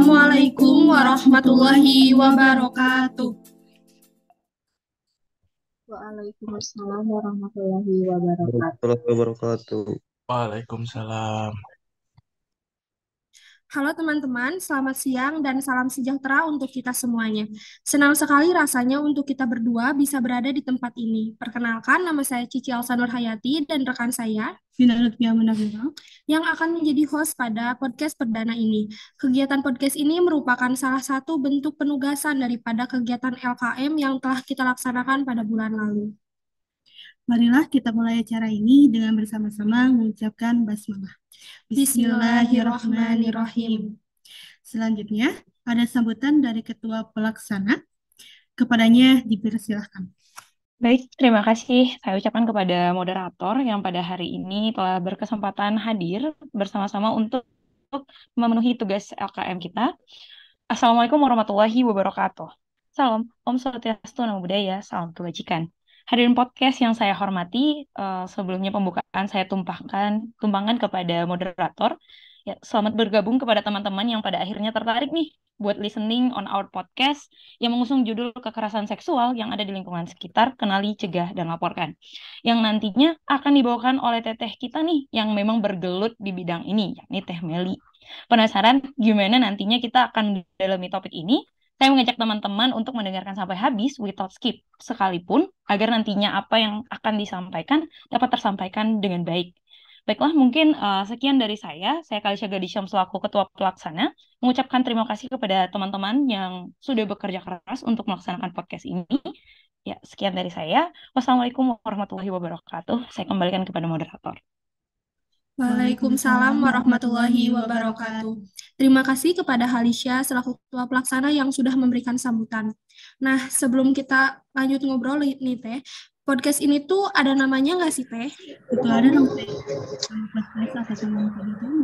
Assalamualaikum warahmatullahi wabarakatuh. Waalaikumsalam warahmatullahi wabarakatuh. Warahmatullahi wabarakatuh. Waalaikumsalam. Halo teman-teman, selamat siang dan salam sejahtera untuk kita semuanya. Senang sekali rasanya untuk kita berdua bisa berada di tempat ini. Perkenalkan, nama saya Cici Alsa Nurhayati dan rekan saya, Vina Lutfia Munawirah, yang akan menjadi host pada podcast perdana ini. Kegiatan podcast ini merupakan salah satu bentuk penugasan daripada kegiatan LKM yang telah kita laksanakan pada bulan lalu. Marilah kita mulai acara ini dengan bersama-sama mengucapkan basmalah. Bismillahirrahmanirrahim. Selanjutnya, ada sambutan dari Ketua Pelaksana. Kepadanya dipersilahkan. Baik, terima kasih. Saya ucapkan kepada moderator yang pada hari ini telah berkesempatan hadir bersama-sama untuk memenuhi tugas LKM kita. Assalamualaikum warahmatullahi wabarakatuh. Salam, Om Swastiastu, Namo Buddhaya, salam kebajikan. Hadirin podcast yang saya hormati, sebelumnya pembukaan saya tumpangkan kepada moderator. Ya, selamat bergabung kepada teman-teman yang pada akhirnya tertarik nih buat listening on our podcast yang mengusung judul kekerasan seksual yang ada di lingkungan sekitar, kenali, cegah, dan laporkan. Yang nantinya akan dibawakan oleh teteh kita nih yang memang bergelut di bidang ini, yakni Teh Meli. Penasaran gimana nantinya kita akan mendalami topik ini? Saya mengajak teman-teman untuk mendengarkan sampai habis without skip, sekalipun agar nantinya apa yang akan disampaikan dapat tersampaikan dengan baik. Baiklah, mungkin sekian dari saya. Saya Kalisha Gadisham selaku Ketua Pelaksana, mengucapkan terima kasih kepada teman-teman yang sudah bekerja keras untuk melaksanakan podcast ini. Ya, sekian dari saya. Wassalamualaikum warahmatullahi wabarakatuh. Saya kembalikan kepada moderator. Waalaikumsalam warahmatullahi wabarakatuh. Terima kasih kepada Halisha selaku Ketua Pelaksana yang sudah memberikan sambutan. Nah, sebelum kita lanjut ngobrol nih Teh, podcast ini tuh ada namanya nggak sih Teh? Itu ada dong, Teh. Podcast atau teman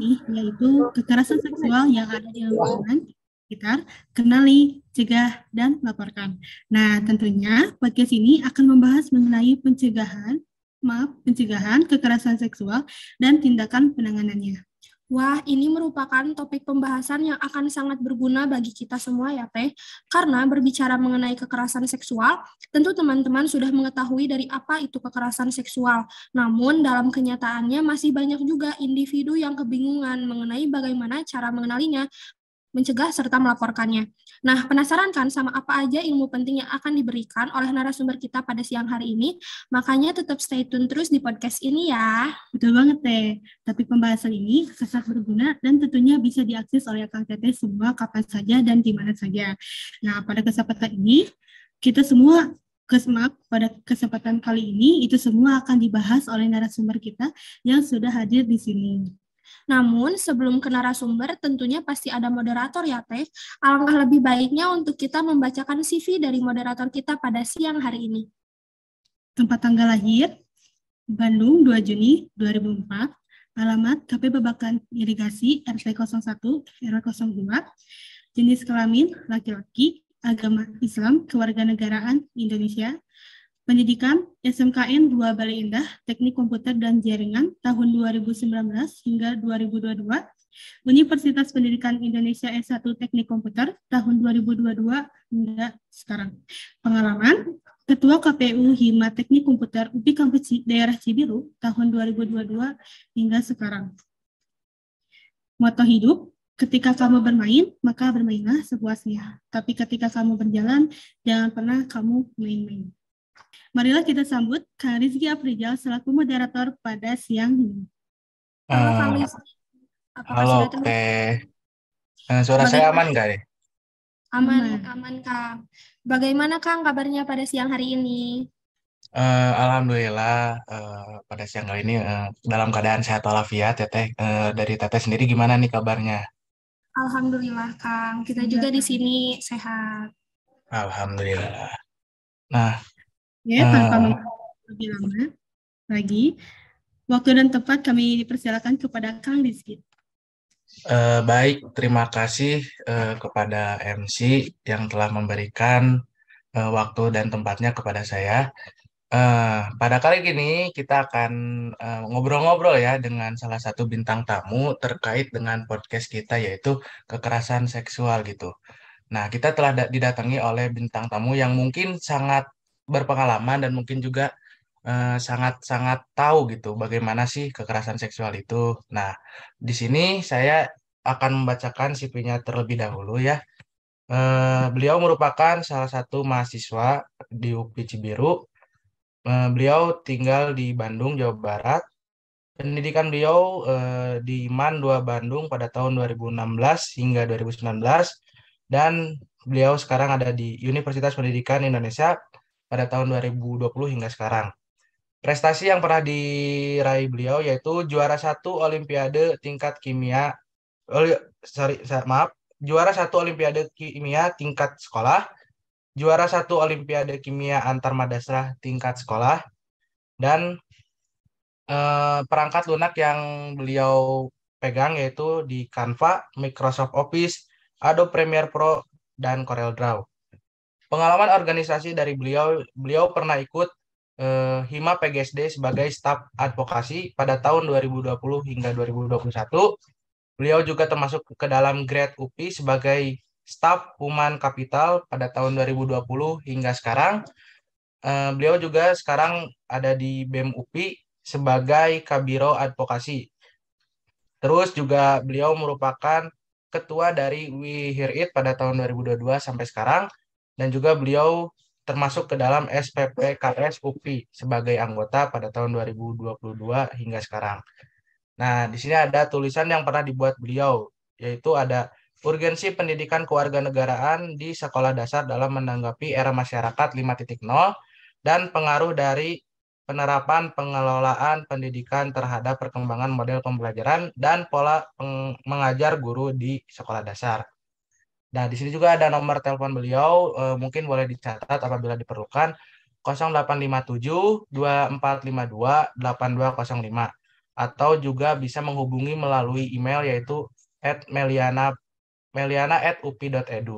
ini yaitu kekerasan seksual yang ada di lingkungan sekitar, kenali, cegah, dan laporkan. Nah, tentunya podcast ini akan membahas mengenai pencegahan kekerasan seksual dan tindakan penanganannya. Wah, ini merupakan topik pembahasan yang akan sangat berguna bagi kita semua ya Teh. Karena berbicara mengenai kekerasan seksual, tentu teman-teman sudah mengetahui dari apa itu kekerasan seksual. Namun dalam kenyataannya masih banyak juga individu yang kebingungan mengenai bagaimana cara mengenalinya, mencegah serta melaporkannya. Nah, penasaran kan sama apa aja ilmu penting yang akan diberikan oleh narasumber kita pada siang hari ini? Makanya tetap stay tune terus di podcast ini ya. Betul banget, Teh. Tapi pembahasan ini sangat berguna dan tentunya bisa diakses oleh Kang Teteh semua kapan saja dan di mana saja. Nah, pada kesempatan ini, pada kesempatan kali ini, itu semua akan dibahas oleh narasumber kita yang sudah hadir di sini. Namun, sebelum ke narasumber, tentunya pasti ada moderator ya, Teh. Alangkah lebih baiknya untuk kita membacakan CV dari moderator kita pada siang hari ini. Tempat tanggal lahir, Bandung 2 Juni 2004, alamat KP Babakan Irigasi RT 01 RW 02, jenis kelamin laki-laki, agama Islam, kewarganegaraan Indonesia, pendidikan SMKN 2 Bale Endah, Teknik Komputer dan Jaringan tahun 2019 hingga 2022, Universitas Pendidikan Indonesia S1 Teknik Komputer tahun 2022 hingga sekarang. Pengalaman, Ketua KPU Hima Teknik Komputer UPI Kampus Daerah Cibiru tahun 2022 hingga sekarang. Moto hidup, ketika kamu bermain, maka bermainlah sepuasnya. Tapi ketika kamu berjalan, jangan pernah kamu main-main. Marilah kita sambut Kang Rizky Afrizal selaku moderator pada siang ini. Halo Kang Rizky. Halo Teh. Suara saya aman nggak deh? Aman Kang. Bagaimana Kang kabarnya pada siang hari ini? Alhamdulillah pada siang kali ini dalam keadaan sehat walafiat ya Teh. Dari Teteh sendiri gimana nih kabarnya? Alhamdulillah Kang, kita juga di sini sehat. Alhamdulillah. Nah, ya, tanpa lebih lama lagi, waktu dan tempat kami dipersilakan kepada Kang Rizky. Baik, terima kasih kepada MC yang telah memberikan waktu dan tempatnya kepada saya. Pada kali ini kita akan ngobrol-ngobrol ya dengan salah satu bintang tamu terkait dengan podcast kita yaitu kekerasan seksual gitu. Nah, kita telah didatangi oleh bintang tamu yang mungkin sangat berpengalaman dan mungkin juga sangat-sangat tahu gitu bagaimana sih kekerasan seksual itu. Nah, di sini saya akan membacakan CV-nya terlebih dahulu ya. Beliau merupakan salah satu mahasiswa di UPI Cibiru. Beliau tinggal di Bandung, Jawa Barat. Pendidikan beliau di MAN 2 Bandung pada tahun 2016 hingga 2019 dan beliau sekarang ada di Universitas Pendidikan Indonesia pada tahun 2020 hingga sekarang. Prestasi yang pernah diraih beliau yaitu juara satu Olimpiade tingkat kimia, maaf, juara satu Olimpiade kimia tingkat sekolah, juara satu Olimpiade kimia antar madrasah tingkat sekolah, dan perangkat lunak yang beliau pegang yaitu di Canva, Microsoft Office, Adobe Premiere Pro, dan CorelDRAW. Pengalaman organisasi dari beliau pernah ikut Hima PGSD sebagai staf advokasi pada tahun 2020 hingga 2021. Beliau juga termasuk ke dalam grade UPI sebagai staf Human Capital pada tahun 2020 hingga sekarang. Beliau juga sekarang ada di BEM UPI sebagai Kabiro Advokasi. Terus juga beliau merupakan ketua dari We Hear It pada tahun 2022 sampai sekarang. Dan juga beliau termasuk ke dalam SPPKS UPI sebagai anggota pada tahun 2022 hingga sekarang. Nah, di sini ada tulisan yang pernah dibuat beliau, yaitu ada urgensi pendidikan kewarganegaraan di sekolah dasar dalam menanggapi era masyarakat 5.0 dan pengaruh dari penerapan pengelolaan pendidikan terhadap perkembangan model pembelajaran dan pola mengajar guru di sekolah dasar. Nah, di sini juga ada nomor telepon beliau, mungkin boleh dicatat apabila diperlukan, 0857 2452 8205 atau juga bisa menghubungi melalui email yaitu @meliana@upi.edu.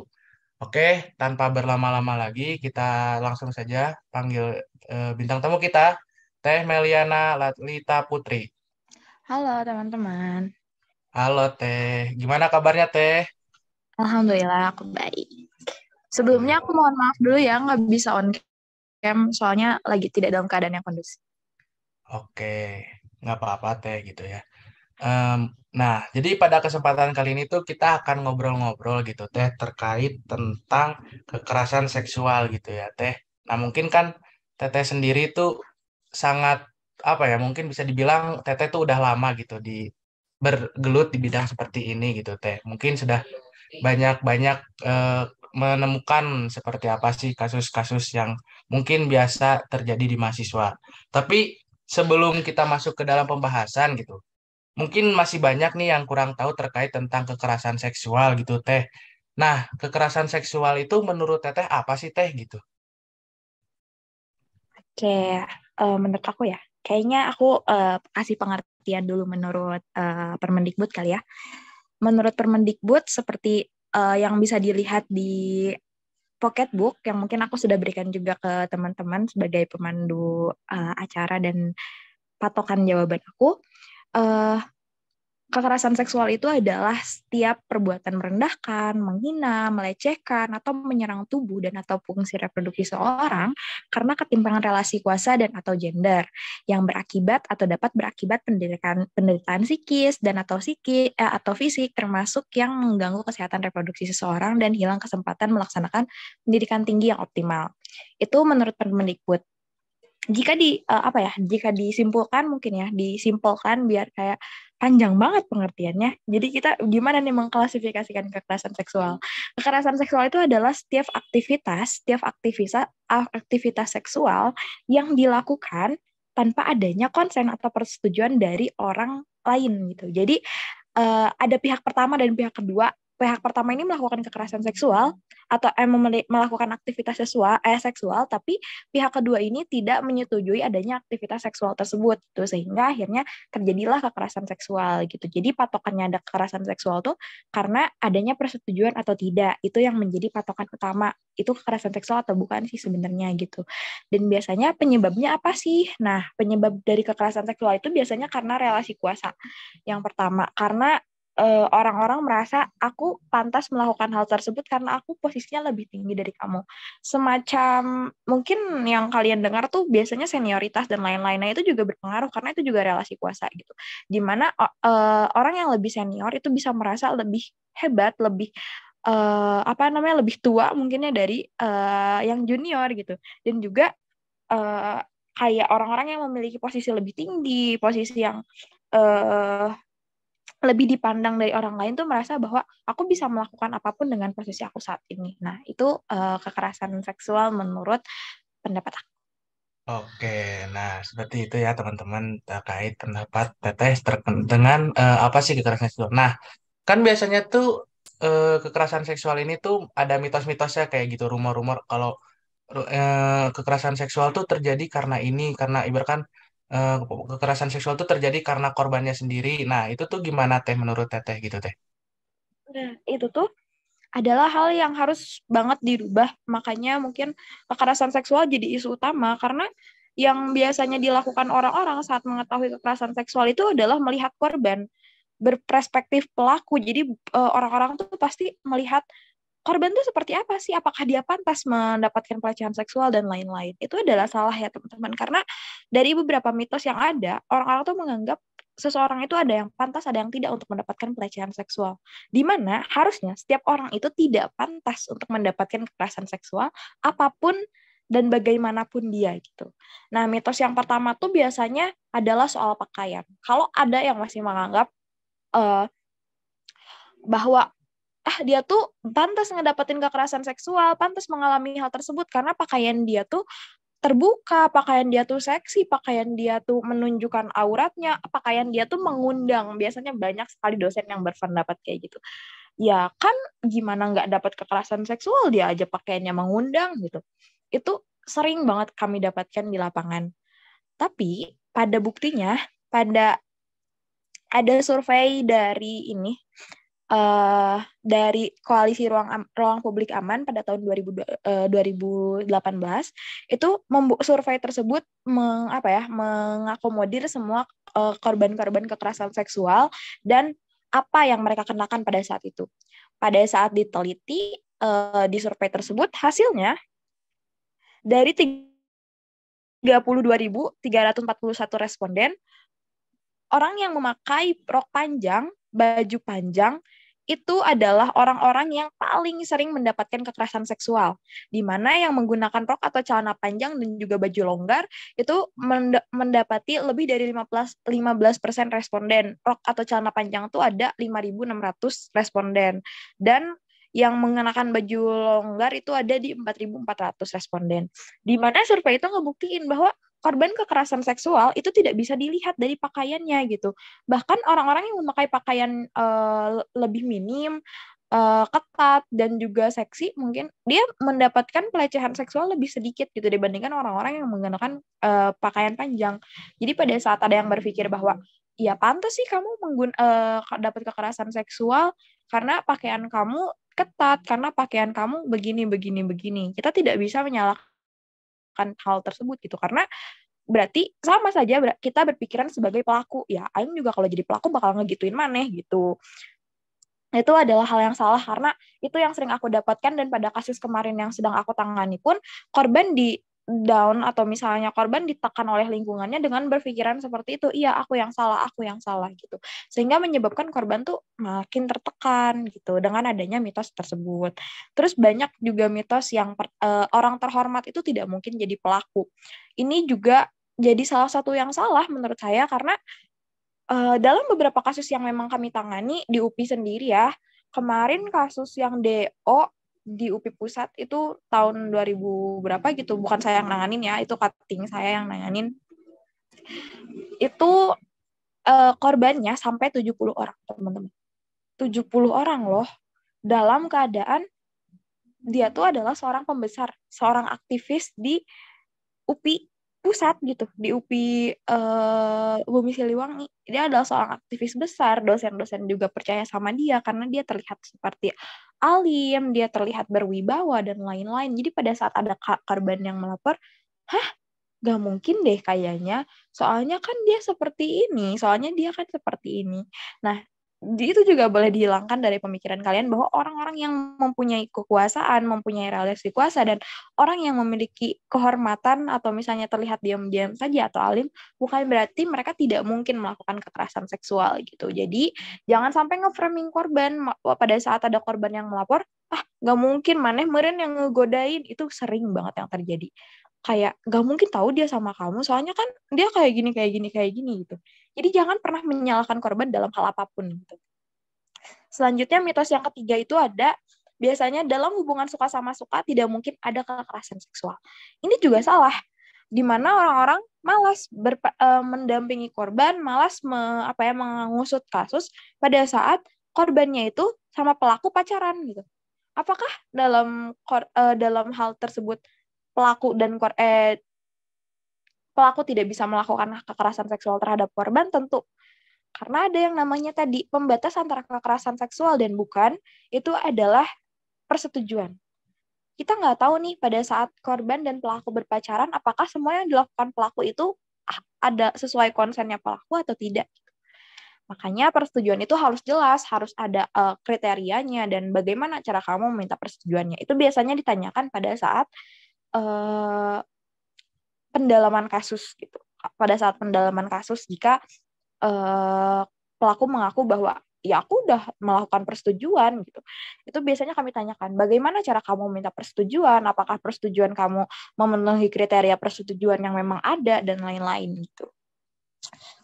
Oke, tanpa berlama-lama lagi, kita langsung saja panggil bintang tamu kita, Teh Meliana Latlita Putri. Halo teman-teman. Halo Teh, gimana kabarnya Teh? Alhamdulillah aku baik. Sebelumnya aku mohon maaf dulu ya nggak bisa on cam soalnya lagi tidak dalam keadaan yang kondusif. Oke, nggak apa-apa Teh gitu ya. Nah, jadi pada kesempatan kali ini tuh kita akan ngobrol-ngobrol gitu Teh terkait tentang kekerasan seksual gitu ya Teh. Nah, mungkin kan Teteh sendiri tuh sangat apa ya, mungkin bisa dibilang Teteh tuh udah lama gitu di bergelut di bidang seperti ini gitu Teh. Mungkin sudah banyak-banyak menemukan seperti apa sih kasus-kasus yang mungkin biasa terjadi di mahasiswa. Tapi sebelum kita masuk ke dalam pembahasan gitu, mungkin masih banyak nih yang kurang tahu terkait tentang kekerasan seksual gitu, Teh. Nah, kekerasan seksual itu menurut Teteh apa sih, Teh, gitu? Oke, menurut aku ya, kayaknya aku kasih pengertian dulu menurut Permendikbud kali ya. Menurut Permendikbud seperti yang bisa dilihat di Pocketbook yang mungkin aku sudah berikan juga ke teman-teman sebagai pemandu acara dan patokan jawaban aku. Kekerasan seksual itu adalah setiap perbuatan merendahkan, menghina, melecehkan, atau menyerang tubuh dan atau fungsi reproduksi seorang karena ketimpangan relasi kuasa dan atau gender yang berakibat atau dapat berakibat penderitaan psikis dan atau atau fisik termasuk yang mengganggu kesehatan reproduksi seseorang dan hilang kesempatan melaksanakan pendidikan tinggi yang optimal. Itu menurut Permendikbud. Jika disimpulkan biar kayak panjang banget pengertiannya. Jadi kita gimana nih mengklasifikasikan kekerasan seksual? Kekerasan seksual itu adalah setiap aktivitas seksual yang dilakukan tanpa adanya konsen atau persetujuan dari orang lain gitu. Jadi ada pihak pertama dan pihak kedua pihak pertama ini melakukan kekerasan seksual atau melakukan aktivitas seksual, tapi pihak kedua ini tidak menyetujui adanya aktivitas seksual tersebut, gitu. Sehingga akhirnya terjadilah kekerasan seksual gitu. Jadi patokannya ada kekerasan seksual tuh karena adanya persetujuan atau tidak, itu yang menjadi patokan utama. Itu kekerasan seksual atau bukan sih sebenarnya gitu. Dan biasanya penyebabnya apa sih? Nah, penyebab dari kekerasan seksual itu biasanya karena relasi kuasa. Yang pertama, karena orang-orang merasa aku pantas melakukan hal tersebut karena aku posisinya lebih tinggi dari kamu. Semacam mungkin yang kalian dengar tuh biasanya senioritas dan lain-lainnya itu juga berpengaruh karena itu juga relasi kuasa gitu. Dimana orang yang lebih senior itu bisa merasa lebih hebat, lebih lebih tua mungkinnya dari yang junior gitu. Dan juga kayak orang-orang yang memiliki posisi lebih tinggi, posisi yang lebih dipandang dari orang lain tuh merasa bahwa aku bisa melakukan apapun dengan posisi aku saat ini. Nah, itu kekerasan seksual menurut pendapat aku. Oke, nah seperti itu ya teman-teman terkait pendapat Teteh dengan apa sih kekerasan seksual. Nah, kan biasanya tuh kekerasan seksual ini tuh ada mitos-mitosnya kayak gitu, rumor-rumor kalau kekerasan seksual tuh terjadi karena ini, karena ibaratkan eh, kekerasan seksual tuh terjadi karena korbannya sendiri. Nah, itu tuh gimana Teh menurut Teteh gitu Teh? Nah, itu tuh adalah hal yang harus banget dirubah. Makanya mungkin kekerasan seksual jadi isu utama karena yang biasanya dilakukan orang-orang saat mengetahui kekerasan seksual itu adalah melihat korban berperspektif pelaku. Jadi orang-orang tuh pasti melihat korban tuh seperti apa sih? Apakah dia pantas mendapatkan pelecehan seksual dan lain-lain? Itu adalah salah ya teman-teman. Karena dari beberapa mitos yang ada, orang-orang tuh menganggap seseorang itu ada yang pantas, ada yang tidak untuk mendapatkan pelecehan seksual. Di mana harusnya setiap orang itu tidak pantas untuk mendapatkan kekerasan seksual apapun dan bagaimanapun dia gitu. Nah, mitos yang pertama tuh biasanya adalah soal pakaian. Kalau ada yang masih menganggap uh, bahwa dia tuh pantas ngedapetin kekerasan seksual, pantas mengalami hal tersebut karena pakaian dia tuh terbuka, pakaian dia tuh seksi, pakaian dia tuh menunjukkan auratnya, pakaian dia tuh mengundang. Biasanya banyak sekali dosen yang berpendapat kayak gitu. Ya kan gimana nggak dapat kekerasan seksual, dia aja pakaiannya mengundang gitu. Itu sering banget kami dapatkan di lapangan. Tapi pada buktinya, pada ada survei dari ini, dari Koalisi Ruang Publik Aman pada tahun 2018 itu survei tersebut mengakomodir semua korban-korban kekerasan seksual dan apa yang mereka kenakan pada saat itu. Pada saat diteliti di survei tersebut hasilnya dari 32.341 responden, orang yang memakai rok panjang, baju panjang, itu adalah orang-orang yang paling sering mendapatkan kekerasan seksual. Di mana yang menggunakan rok atau celana panjang dan juga baju longgar, itu mendapati lebih dari 15% responden. Rok atau celana panjang itu ada 5.600 responden. Dan yang mengenakan baju longgar itu ada di 4.400 responden. Di mana survei itu ngebuktiin bahwa korban kekerasan seksual itu tidak bisa dilihat dari pakaiannya gitu. Bahkan orang-orang yang memakai pakaian lebih minim, ketat dan juga seksi, mungkin dia mendapatkan pelecehan seksual lebih sedikit gitu dibandingkan orang-orang yang menggunakan pakaian panjang. Jadi pada saat ada yang berpikir bahwa ya pantas sih kamu dapat kekerasan seksual karena pakaian kamu ketat, karena pakaian kamu begini. Kita tidak bisa menyalahkan hal tersebut gitu karena berarti sama saja kita berpikiran sebagai pelaku ya aing juga kalau jadi pelaku bakal ngegituin maneh gitu. Itu adalah hal yang salah karena itu yang sering aku dapatkan dan pada kasus kemarin yang sedang aku tangani pun korban di down atau misalnya korban ditekan oleh lingkungannya dengan berpikiran seperti itu, iya aku yang salah gitu. Sehingga menyebabkan korban tuh makin tertekan gitu dengan adanya mitos tersebut. Terus banyak juga mitos yang orang terhormat itu tidak mungkin jadi pelaku. Ini juga jadi salah satu yang salah menurut saya karena dalam beberapa kasus yang memang kami tangani di UPI sendiri ya, kemarin kasus yang DO di UPI Pusat itu tahun 2000 berapa gitu, bukan saya yang nanganin ya, itu cutting saya yang nanganin. Itu korbannya sampai 70 orang, teman-teman. 70 orang loh. dalam keadaan dia tuh adalah seorang pembesar, seorang aktivis di UPI pusat gitu, di UPI Bumi Siliwangi. Dia adalah seorang aktivis besar, dosen-dosen juga percaya sama dia karena dia terlihat seperti alim, dia terlihat berwibawa dan lain-lain. Jadi pada saat ada korban yang melapor, gak mungkin deh kayaknya, soalnya kan dia seperti ini, soalnya dia kan seperti ini. Nah, itu juga boleh dihilangkan dari pemikiran kalian bahwa orang-orang yang mempunyai kekuasaan, mempunyai relasi kuasa, dan orang yang memiliki kehormatan atau misalnya terlihat diam-diam saja atau alim, bukan berarti mereka tidak mungkin melakukan kekerasan seksual gitu. Jadi, jangan sampai nge-framing korban pada saat ada korban yang melapor, gak mungkin maneh meren yang ngegodain, itu sering banget yang terjadi. Kayak gak mungkin tahu dia sama kamu, soalnya kan dia kayak gini gitu. Jadi jangan pernah menyalahkan korban dalam hal apapun gitu. Selanjutnya mitos yang ketiga itu ada, biasanya dalam hubungan suka sama suka tidak mungkin ada kekerasan seksual. Ini juga salah, di mana orang-orang malas mendampingi korban, malas mengusut kasus pada saat korbannya itu sama pelaku pacaran gitu. Apakah dalam hal tersebut pelaku tidak bisa melakukan kekerasan seksual terhadap korban? Tentu. Karena ada yang namanya tadi pembatas antara kekerasan seksual dan bukan, itu adalah persetujuan. Kita nggak tahu nih pada saat korban dan pelaku berpacaran, apakah semua yang dilakukan pelaku itu ada sesuai konsennya pelaku atau tidak. Makanya persetujuan itu harus jelas, harus ada kriterianya dan bagaimana cara kamu meminta persetujuannya. Itu biasanya ditanyakan pada saat pendalaman kasus gitu. Pada saat pendalaman kasus, jika pelaku mengaku bahwa ya aku udah melakukan persetujuan gitu, itu biasanya kami tanyakan bagaimana cara kamu minta persetujuan, apakah persetujuan kamu memenuhi kriteria persetujuan yang memang ada dan lain-lain gitu.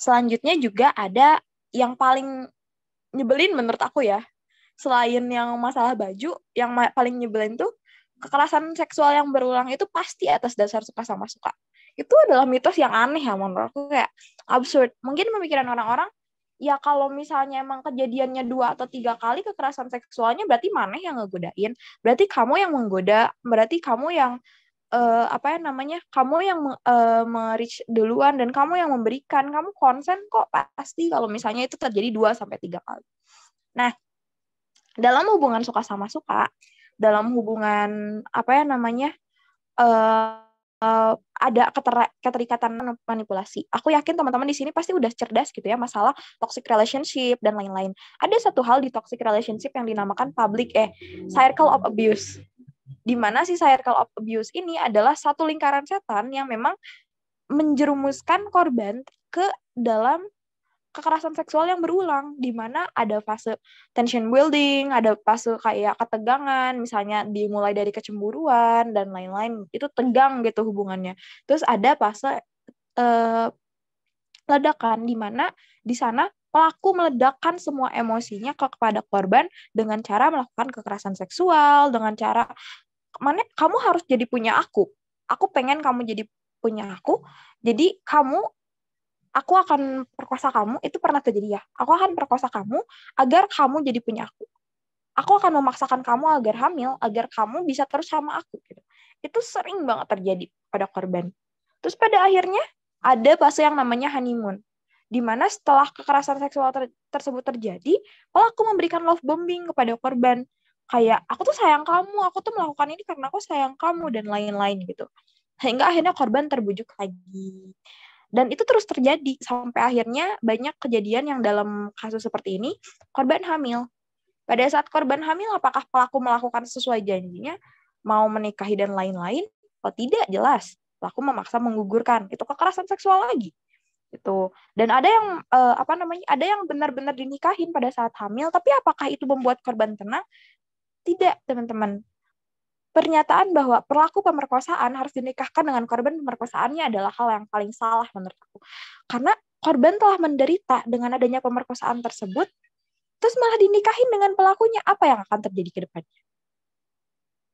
Selanjutnya juga ada yang paling nyebelin menurut aku ya, selain yang masalah baju, yang paling nyebelin tuh kekerasan seksual yang berulang itu pasti atas dasar suka sama suka. Itu adalah mitos yang aneh ya menurut aku, kayak absurd. Mungkin pemikiran orang-orang, ya kalau misalnya emang kejadiannya 2 atau 3 kali kekerasan seksualnya, berarti maneh yang ngegodain, berarti kamu yang menggoda, berarti kamu yang kamu yang me-reach duluan dan kamu yang memberikan, kamu konsen kok pasti kalau misalnya itu terjadi 2-3 kali. Nah, dalam hubungan suka sama suka, dalam hubungan ada keterikatan manipulasi. Aku yakin teman-teman di sini pasti udah cerdas gitu ya masalah toxic relationship dan lain-lain. Ada satu hal di toxic relationship yang dinamakan circle of abuse. Di mana si circle of abuse ini adalah satu lingkaran setan yang memang menjerumuskan korban ke dalam kekerasan seksual yang berulang, di mana ada fase tension building, ada fase kayak ketegangan, misalnya dimulai dari kecemburuan dan lain-lain, itu tegang gitu hubungannya. Terus ada fase ledakan, di mana di sana pelaku meledakkan semua emosinya kepada korban dengan cara melakukan kekerasan seksual, dengan cara kamu harus jadi punya aku pengen kamu jadi punya aku, jadi aku akan perkosa kamu, itu pernah terjadi ya. Aku akan perkosa kamu agar kamu jadi punya aku. Aku akan memaksakan kamu agar hamil, agar kamu bisa terus sama aku. Gitu. Itu sering banget terjadi pada korban. Terus pada akhirnya ada fase yang namanya honeymoon. Di mana setelah kekerasan seksual tersebut terjadi, pelaku memberikan love bombing kepada korban. Kayak, aku tuh sayang kamu, aku tuh melakukan ini karena aku sayang kamu, dan lain-lain gitu. Hingga akhirnya korban terbujuk lagi. Dan itu terus terjadi sampai akhirnya banyak kejadian yang dalam kasus seperti ini korban hamil. Pada saat korban hamil, apakah pelaku melakukan sesuai janjinya, mau menikahi dan lain-lain? Oh tidak, jelas. Pelaku memaksa menggugurkan. Itu kekerasan seksual lagi. Itu. Dan ada yang ada yang benar-benar dinikahin pada saat hamil, tapi apakah itu membuat korban tenang? Tidak, teman-teman. Pernyataan bahwa pelaku pemerkosaan harus dinikahkan dengan korban pemerkosaannya adalah hal yang paling salah menurut aku. Karena korban telah menderita dengan adanya pemerkosaan tersebut, terus malah dinikahin dengan pelakunya, apa yang akan terjadi ke depannya?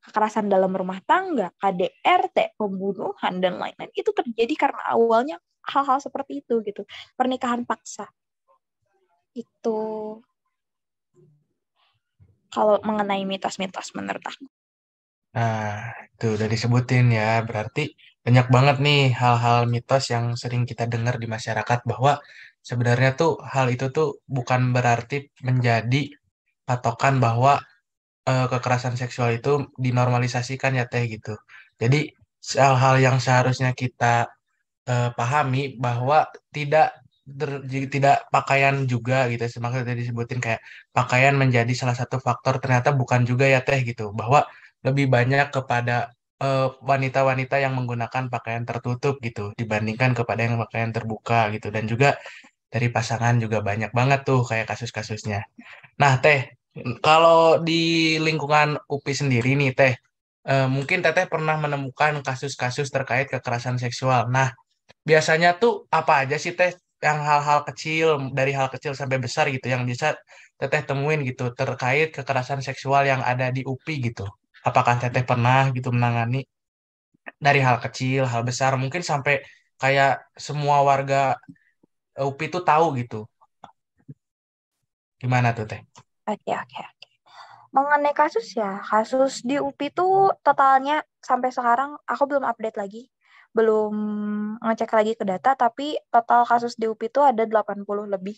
Kekerasan dalam rumah tangga, KDRT, pembunuhan, dan lain-lain. Itu terjadi karena awalnya hal-hal seperti itu gitu. Pernikahan paksa. Itu. kalau mengenai mitos-mitos menurut aku. Nah, itu udah disebutin ya. Berarti banyak banget nih hal-hal mitos yang sering kita dengar di masyarakat bahwa sebenarnya tuh hal itu tuh bukan berarti menjadi patokan bahwa kekerasan seksual itu dinormalisasikan ya teh gitu. Jadi hal-hal yang seharusnya kita pahami bahwa tidak tidak pakaian juga gitu. Semakanya tadi disebutin kayak pakaian menjadi salah satu faktor, ternyata bukan juga ya teh gitu. Bahwa lebih banyak kepada wanita-wanita yang menggunakan pakaian tertutup gitu dibandingkan kepada yang pakaian terbuka gitu. Dan juga dari pasangan juga banyak banget tuh kayak kasus-kasusnya. Nah, Teh, kalau di lingkungan UPI sendiri nih, Teh, mungkin Teteh pernah menemukan kasus-kasus terkait kekerasan seksual. Nah, biasanya tuh apa aja sih, Teh, yang hal-hal kecil, dari hal kecil sampai besar gitu, yang bisa Teteh temuin gitu, terkait kekerasan seksual yang ada di UPI gitu. Apakah Teteh pernah gitu menangani dari hal kecil, hal besar, mungkin sampai kayak semua warga UPI tuh tahu gitu. Gimana tuh, Teh? Oke, oke, oke. Mengenai kasus ya, kasus di UPI itu totalnya sampai sekarang aku belum update lagi. Belum ngecek lagi ke data, tapi total kasus di UPI itu ada 80 lebih.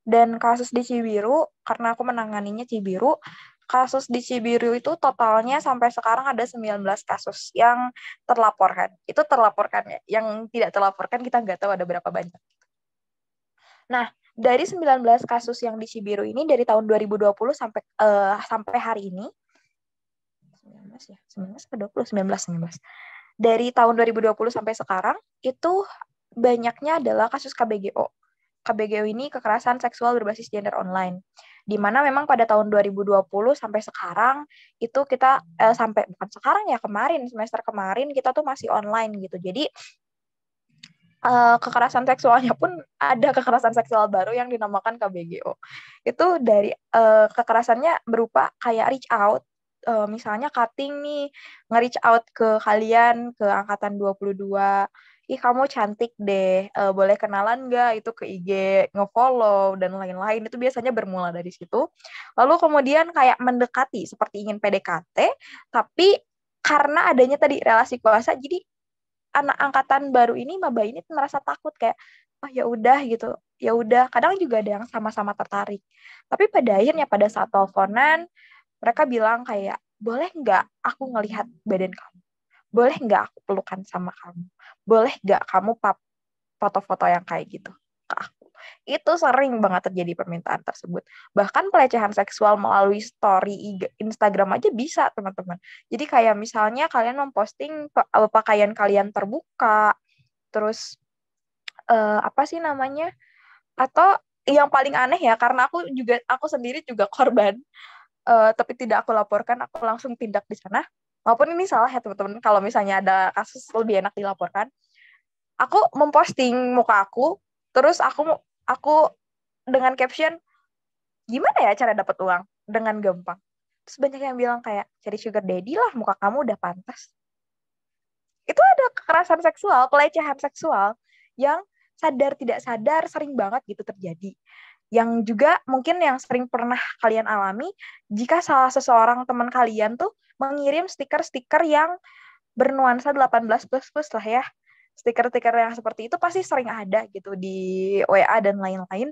Dan kasus di Cibiru, karena aku menanganinya Cibiru, kasus di Cibiru itu totalnya sampai sekarang ada 19 kasus yang terlaporkan. Itu terlaporkan ya. Yang tidak terlaporkan kita nggak tahu ada berapa banyak. Nah, dari 19 kasus yang di Cibiru ini dari tahun 2020 sampai hari ini 19 ya, 19 ke 20, 19, 19. Dari tahun 2020 sampai sekarang itu banyaknya adalah kasus KBGO. KBGO ini kekerasan seksual berbasis gender online. Di mana memang pada tahun 2020 sampai sekarang itu kita sampai bukan sekarang ya, kemarin semester kemarin kita tuh masih online gitu. Jadi kekerasan seksualnya pun ada kekerasan seksual baru yang dinamakan KBGO. Itu dari kekerasannya berupa kayak reach out, misalnya cutting nih, nge-reach out ke kalian, ke angkatan 22, ih kamu cantik deh, boleh kenalan nggak, itu ke IG, nge-follow, dan lain-lain. Itu biasanya bermula dari situ. Lalu kemudian kayak mendekati, seperti ingin PDKT, tapi karena adanya tadi relasi kuasa, jadi anak angkatan baru ini maba ini merasa takut kayak oh ya udah gitu, ya udah. Kadang juga ada yang sama-sama tertarik, tapi pada akhirnya pada saat teleponan mereka bilang kayak boleh nggak aku ngelihat badan kamu, boleh nggak aku pelukan sama kamu, boleh nggak kamu foto-foto yang kayak gitu ke aku. Itu sering banget terjadi permintaan tersebut. Bahkan pelecehan seksual melalui story Instagram aja bisa, teman-teman. Jadi kayak misalnya kalian memposting pakaian kalian terbuka, terus apa sih namanya? Atau yang paling aneh ya, karena aku sendiri juga korban, tapi tidak aku laporkan, aku langsung tindak di sana. Walaupun ini salah ya teman-teman, kalau misalnya ada kasus lebih enak dilaporkan. Aku memposting muka aku, terus aku dengan caption, gimana ya cara dapat uang dengan gampang. Terus banyak yang bilang kayak, cari sugar daddy lah, muka kamu udah pantas. Itu ada kekerasan seksual, pelecehan seksual, yang sadar tidak sadar sering banget gitu terjadi. Yang juga mungkin yang sering pernah kalian alami, jika salah seseorang teman kalian tuh mengirim stiker-stiker yang bernuansa 18+ lah ya. Stiker-stiker yang seperti itu pasti sering ada gitu di WA dan lain-lain.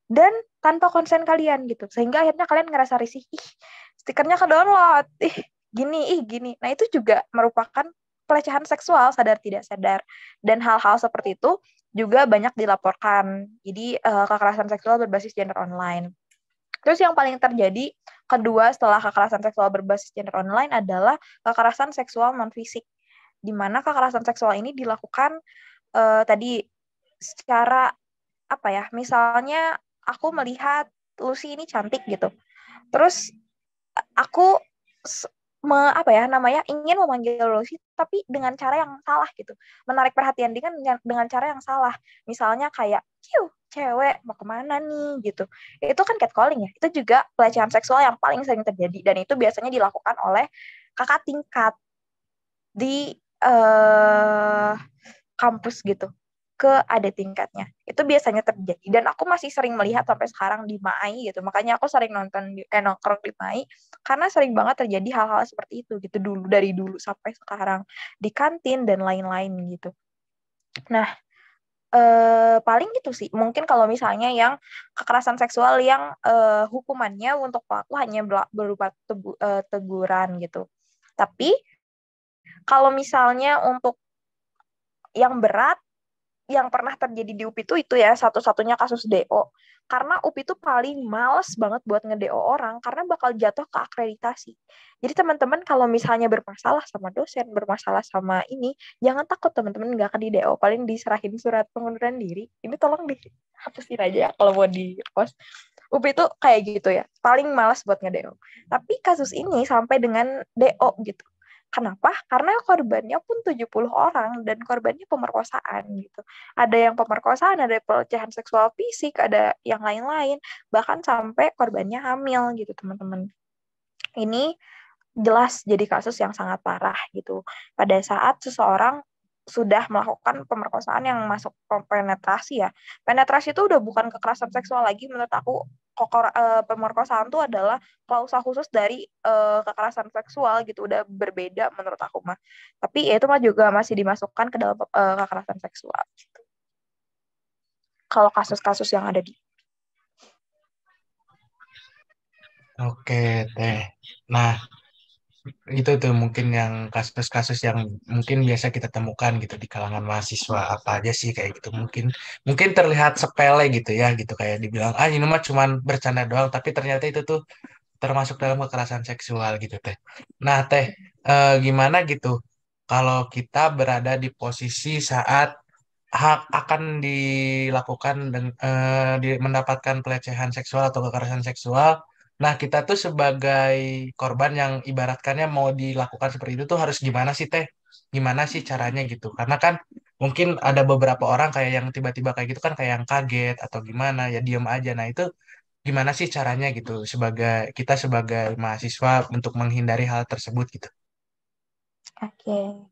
Dan tanpa konsen kalian gitu. Sehingga akhirnya kalian ngerasa risih, ih stikernya ke-download, ih gini. Nah itu juga merupakan pelecehan seksual sadar tidak sadar. Dan hal-hal seperti itu juga banyak dilaporkan. Jadi kekerasan seksual berbasis gender online. Terus yang paling terjadi kedua setelah kekerasan seksual berbasis gender online adalah kekerasan seksual non-fisik. Di mana kekerasan seksual ini dilakukan tadi secara apa ya? Misalnya aku melihat Lucy ini cantik gitu. Terus aku ingin memanggil Lucy tapi dengan cara yang salah gitu. Menarik perhatian dengan cara yang salah. Misalnya kayak, cewek mau kemana nih gitu. Itu kan catcalling ya. Itu juga pelecehan seksual yang paling sering terjadi dan itu biasanya dilakukan oleh kakak tingkat di kampus gitu. ke adik tingkatnya. Itu biasanya terjadi. Dan aku masih sering melihat sampai sekarang di MAI gitu. Makanya aku sering nongkrong di MAI karena sering banget terjadi hal-hal seperti itu gitu dulu, dari dulu sampai sekarang di kantin dan lain-lain gitu. Nah, paling itu sih. Mungkin kalau misalnya yang kekerasan seksual yang hukumannya untuk pelaku hanya berupa teguran gitu. Tapi kalau misalnya untuk yang berat, yang pernah terjadi di UPI itu ya satu-satunya kasus DO. Karena UPI itu paling males banget buat nge-DO orang karena bakal jatuh ke akreditasi. Jadi teman-teman kalau misalnya bermasalah sama dosen, bermasalah sama ini, jangan takut teman-teman nggak akan di-DO. Paling diserahin surat pengunduran diri. Ini tolong dihapusin aja ya kalau mau di-post. UPI itu kayak gitu ya, paling malas buat nge-DO. Tapi kasus ini sampai dengan DO gitu. Kenapa? Karena korbannya pun 70 orang dan korbannya pemerkosaan gitu. Ada yang pemerkosaan, ada pelecehan seksual fisik, ada yang lain-lain, bahkan sampai korbannya hamil gitu, teman-teman. Ini jelas jadi kasus yang sangat parah gitu. Pada saat seseorang sudah melakukan pemerkosaan yang masuk penetrasi ya. Penetrasi itu udah bukan kekerasan seksual lagi menurut aku. Pemerkosaan itu adalah klausa khusus dari kekerasan seksual gitu, udah berbeda menurut aku mah. Tapi ya itu mah juga masih dimasukkan ke dalam kekerasan seksual gitu. Kalau kasus-kasus yang ada di Oke, Teh. Nah, itu tuh mungkin yang kasus-kasus yang mungkin biasa kita temukan gitu di kalangan mahasiswa apa aja sih kayak gitu mungkin terlihat sepele gitu ya gitu kayak dibilang ini mah cuman bercanda doang tapi ternyata itu tuh termasuk dalam kekerasan seksual gitu Teh. Nah Teh, gimana gitu kalau kita berada di posisi saat hak akan dilakukan dan mendapatkan pelecehan seksual atau kekerasan seksual. Nah, kita tuh sebagai korban yang ibaratkannya mau dilakukan seperti itu tuh harus gimana sih, Teh? Gimana sih caranya gitu? Karena kan mungkin ada beberapa orang kayak yang tiba-tiba kayak gitu kan kayak yang kaget atau gimana, ya diem aja. Nah, itu gimana sih caranya gitu kita sebagai mahasiswa untuk menghindari hal tersebut gitu? Oke.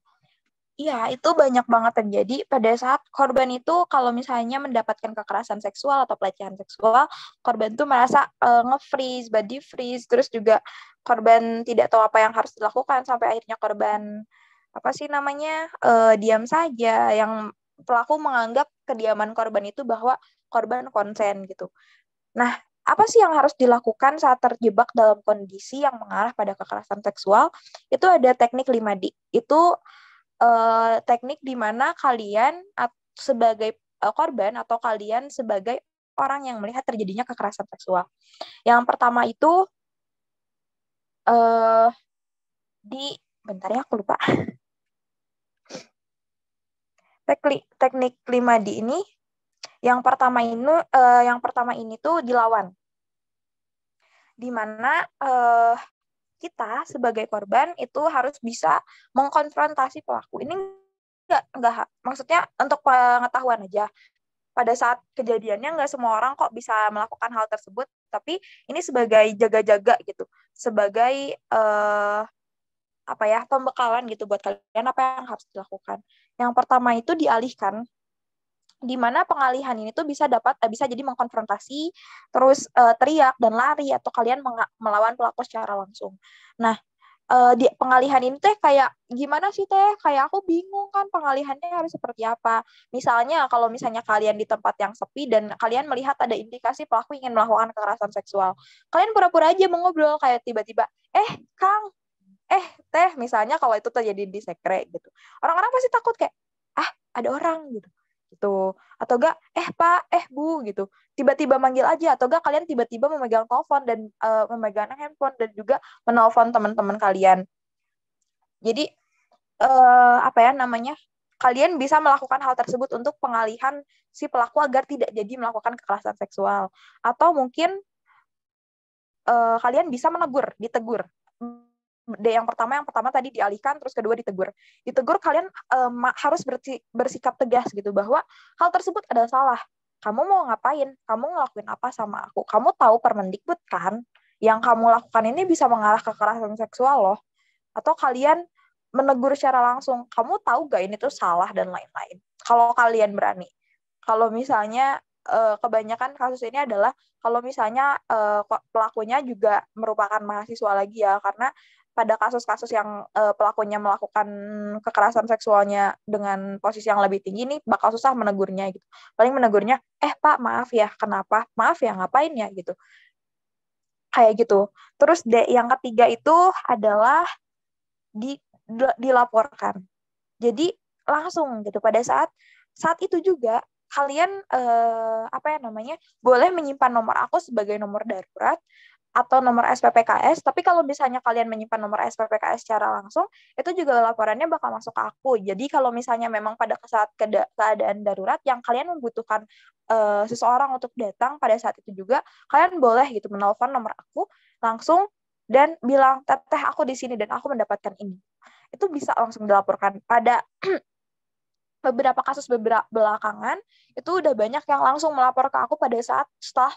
Iya, itu banyak banget terjadi pada saat korban itu kalau misalnya mendapatkan kekerasan seksual atau pelecehan seksual, korban tuh merasa nge-freeze, body freeze, terus juga korban tidak tahu apa yang harus dilakukan sampai akhirnya korban apa sih namanya diam saja, yang pelaku menganggap kediaman korban itu bahwa korban konsen gitu. Nah, apa sih yang harus dilakukan saat terjebak dalam kondisi yang mengarah pada kekerasan seksual? Itu ada teknik 5D. Itu teknik di mana kalian sebagai korban atau kalian sebagai orang yang melihat terjadinya kekerasan seksual. Yang pertama itu bentar ya aku lupa. Teknik 5D ini yang pertama ini tuh dilawan. Di mana kita sebagai korban itu harus bisa mengkonfrontasi pelaku. Ini enggak maksudnya untuk pengetahuan aja. Pada saat kejadiannya nggak semua orang kok bisa melakukan hal tersebut, tapi ini sebagai jaga-jaga gitu, sebagai pembekalan gitu buat kalian apa yang harus dilakukan. Yang pertama itu dialihkan, di mana pengalihan ini tuh bisa jadi mengkonfrontasi, terus teriak dan lari, atau kalian melawan pelaku secara langsung. Nah, di pengalihan ini teh kayak gimana sih Teh? Kayak aku bingung kan pengalihannya harus seperti apa. Misalnya kalau misalnya kalian di tempat yang sepi dan kalian melihat ada indikasi pelaku ingin melakukan kekerasan seksual, kalian pura-pura aja mengobrol kayak tiba-tiba, Kang, Teh, misalnya kalau itu terjadi di sekre gitu. Orang-orang pasti takut kayak, ada orang gitu. Atau enggak Pak, Bu gitu, tiba-tiba manggil aja, atau enggak kalian tiba-tiba memegang telepon dan memegang handphone dan juga menelpon teman-teman kalian. Jadi kalian bisa melakukan hal tersebut untuk pengalihan si pelaku agar tidak jadi melakukan kekerasan seksual. Atau mungkin kalian bisa ditegur. Yang pertama tadi dialihkan, terus kedua ditegur. Ditegur kalian harus bersikap tegas gitu bahwa hal tersebut adalah salah. Kamu mau ngapain? Kamu ngelakuin apa sama aku? Kamu tahu Permendikbud kan? Yang kamu lakukan ini bisa mengarah ke kekerasan seksual loh. Atau kalian menegur secara langsung, kamu tahu gak ini tuh salah dan lain-lain. Kalau kalian berani. Kalau misalnya kebanyakan kasus ini adalah kalau misalnya pelakunya juga merupakan mahasiswa lagi ya, karena pada kasus-kasus yang pelakunya melakukan kekerasan seksualnya dengan posisi yang lebih tinggi ini bakal susah menegurnya gitu. Paling menegurnya, Pak maaf ya, kenapa? Maaf ya, ngapain ya gitu. Kayak gitu. Terus yang ketiga itu adalah dilaporkan. Jadi langsung gitu pada saat itu juga kalian boleh menyimpan nomor aku sebagai nomor darurat atau nomor SPPKS, tapi kalau misalnya kalian menyimpan nomor SPPKS secara langsung, itu juga laporannya bakal masuk ke aku. Jadi kalau misalnya memang pada saat keadaan darurat yang kalian membutuhkan seseorang untuk datang pada saat itu juga, kalian boleh gitu menelpon nomor aku langsung dan bilang, teteh aku di sini dan aku mendapatkan ini. Itu bisa langsung dilaporkan. Pada beberapa kasus belakangan itu udah banyak yang langsung melapor ke aku pada saat setelah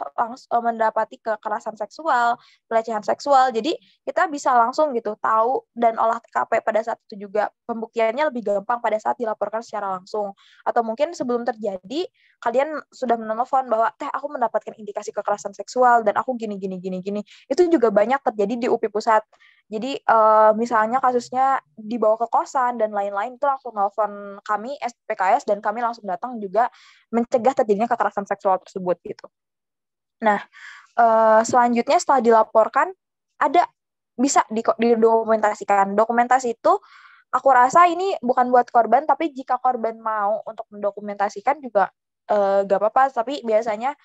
mendapati kekerasan seksual, pelecehan seksual. Jadi kita bisa langsung gitu tahu dan olah TKP pada saat itu juga pembuktiannya lebih gampang pada saat dilaporkan secara langsung. Atau mungkin sebelum terjadi kalian sudah menelpon bahwa aku mendapatkan indikasi kekerasan seksual dan aku gini. Itu juga banyak terjadi di UPI Pusat. Jadi misalnya kasusnya dibawa ke kosan dan lain-lain, itu langsung nelfon kami SPKS dan kami langsung datang juga mencegah terjadinya kekerasan seksual tersebut gitu. Nah, selanjutnya setelah dilaporkan bisa didokumentasikan. Dokumentasi itu aku rasa ini bukan buat korban, tapi jika korban mau untuk mendokumentasikan juga gak apa-apa, tapi biasanya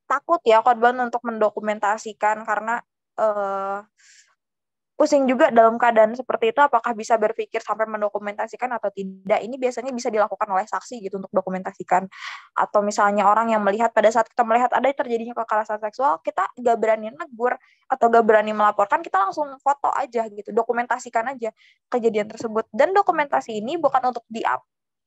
takut ya korban untuk mendokumentasikan karena pusing juga dalam keadaan seperti itu, apakah bisa berpikir sampai mendokumentasikan atau tidak. Ini biasanya bisa dilakukan oleh saksi gitu untuk dokumentasikan. Atau misalnya orang yang melihat, pada saat kita melihat ada terjadinya kekerasan seksual, kita gak berani negur atau gak berani melaporkan, kita langsung foto aja gitu, dokumentasikan aja kejadian tersebut. Dan dokumentasi ini bukan untuk di-up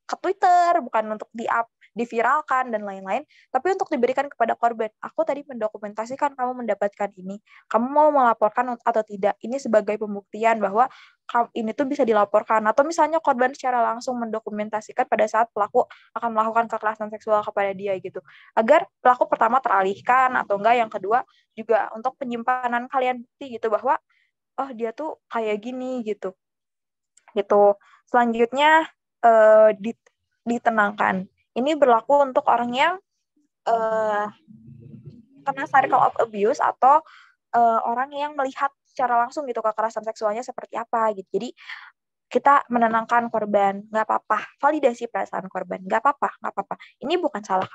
ke Twitter, bukan untuk di-up, diviralkan, dan lain-lain, tapi untuk diberikan kepada korban. Aku tadi mendokumentasikan kamu mendapatkan ini. Kamu mau melaporkan atau tidak? Ini sebagai pembuktian bahwa ini tuh bisa dilaporkan. Atau misalnya korban secara langsung mendokumentasikan pada saat pelaku akan melakukan kekerasan seksual kepada dia gitu. Agar pelaku pertama teralihkan, atau enggak yang kedua juga untuk penyimpanan kalian bukti gitu bahwa oh dia tuh kayak gini gitu. Selanjutnya ditenangkan. Ini berlaku untuk orang yang kena circle of abuse atau orang yang melihat secara langsung gitu kekerasan seksualnya seperti apa gitu. Jadi kita menenangkan korban, nggak apa-apa. Validasi perasaan korban, nggak apa-apa. Ini bukan salah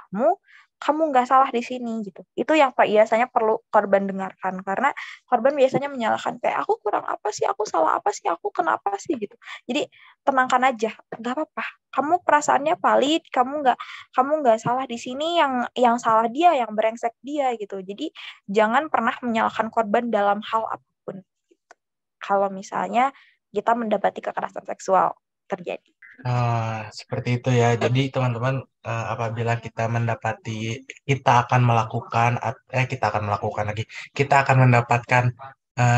kamu nggak salah di sini gitu. Itu yang biasanya perlu korban dengarkan, karena korban biasanya menyalahkan kayak aku kurang apa sih, aku salah apa sih, aku kenapa sih gitu. Jadi tenangkan aja, nggak apa-apa. Kamu perasaannya valid, kamu nggak salah di sini, yang salah dia, yang brengsek dia gitu. Jadi jangan pernah menyalahkan korban dalam hal apapun. Gitu. Kalau misalnya kita mendapati kekerasan seksual terjadi. Seperti itu ya. Jadi teman-teman, apabila kita mendapatkan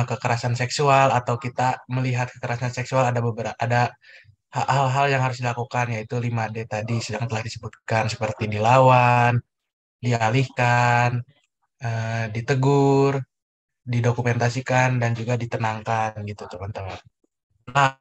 kekerasan seksual atau kita melihat kekerasan seksual, ada hal-hal yang harus dilakukan, yaitu 5D tadi yang telah disebutkan, seperti dilawan, dialihkan, ditegur, didokumentasikan, dan juga ditenangkan gitu teman-teman. Nah,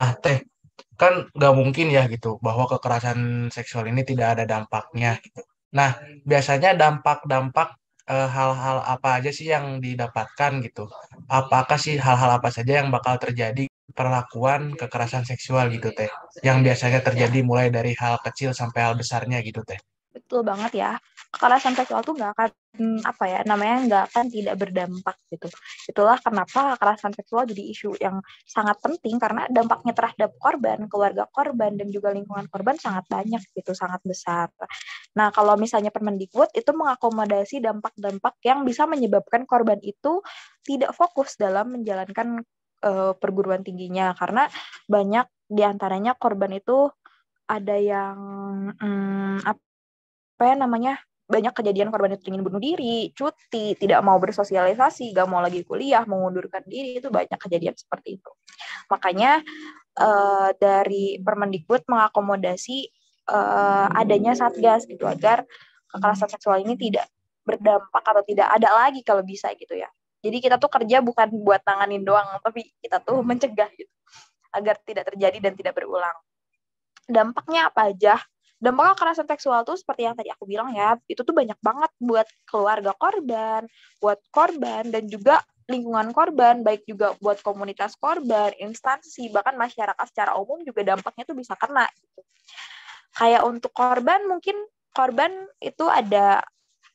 kan nggak mungkin ya gitu bahwa kekerasan seksual ini tidak ada dampaknya gitu. Nah, biasanya dampak-dampak hal-hal apa aja sih yang didapatkan gitu? Apakah sih hal-hal apa saja yang bakal terjadi perlakuan kekerasan seksual gitu teh? Yang biasanya terjadi mulai dari hal kecil sampai hal besarnya gitu teh. Betul banget ya. Kekerasan seksual tuh nggak akan nggak akan tidak berdampak gitu. Itulah kenapa kekerasan seksual jadi isu yang sangat penting, karena dampaknya terhadap korban, keluarga korban, dan juga lingkungan korban sangat banyak gitu, sangat besar. Nah, kalau misalnya Permendikbud itu mengakomodasi dampak-dampak yang bisa menyebabkan korban itu tidak fokus dalam menjalankan perguruan tingginya, karena banyak diantaranya korban itu ada yang banyak kejadian korban itu ingin bunuh diri, cuti, tidak mau bersosialisasi, gak mau lagi kuliah, mengundurkan diri, itu banyak kejadian seperti itu. Makanya dari Permendikbud mengakomodasi adanya satgas gitu, agar kekerasan seksual ini tidak berdampak atau tidak ada lagi kalau bisa gitu ya. Jadi kita tuh kerja bukan buat nanganin doang, tapi kita tuh mencegah gitu agar tidak terjadi dan tidak berulang. Dampaknya apa aja? Dampak kekerasan seksual tuh seperti yang tadi aku bilang ya, itu tuh banyak banget buat keluarga korban, buat korban, dan juga lingkungan korban, baik juga buat komunitas korban, instansi, bahkan masyarakat secara umum juga dampaknya tuh bisa kena. Gitu. Kayak untuk korban, mungkin korban itu ada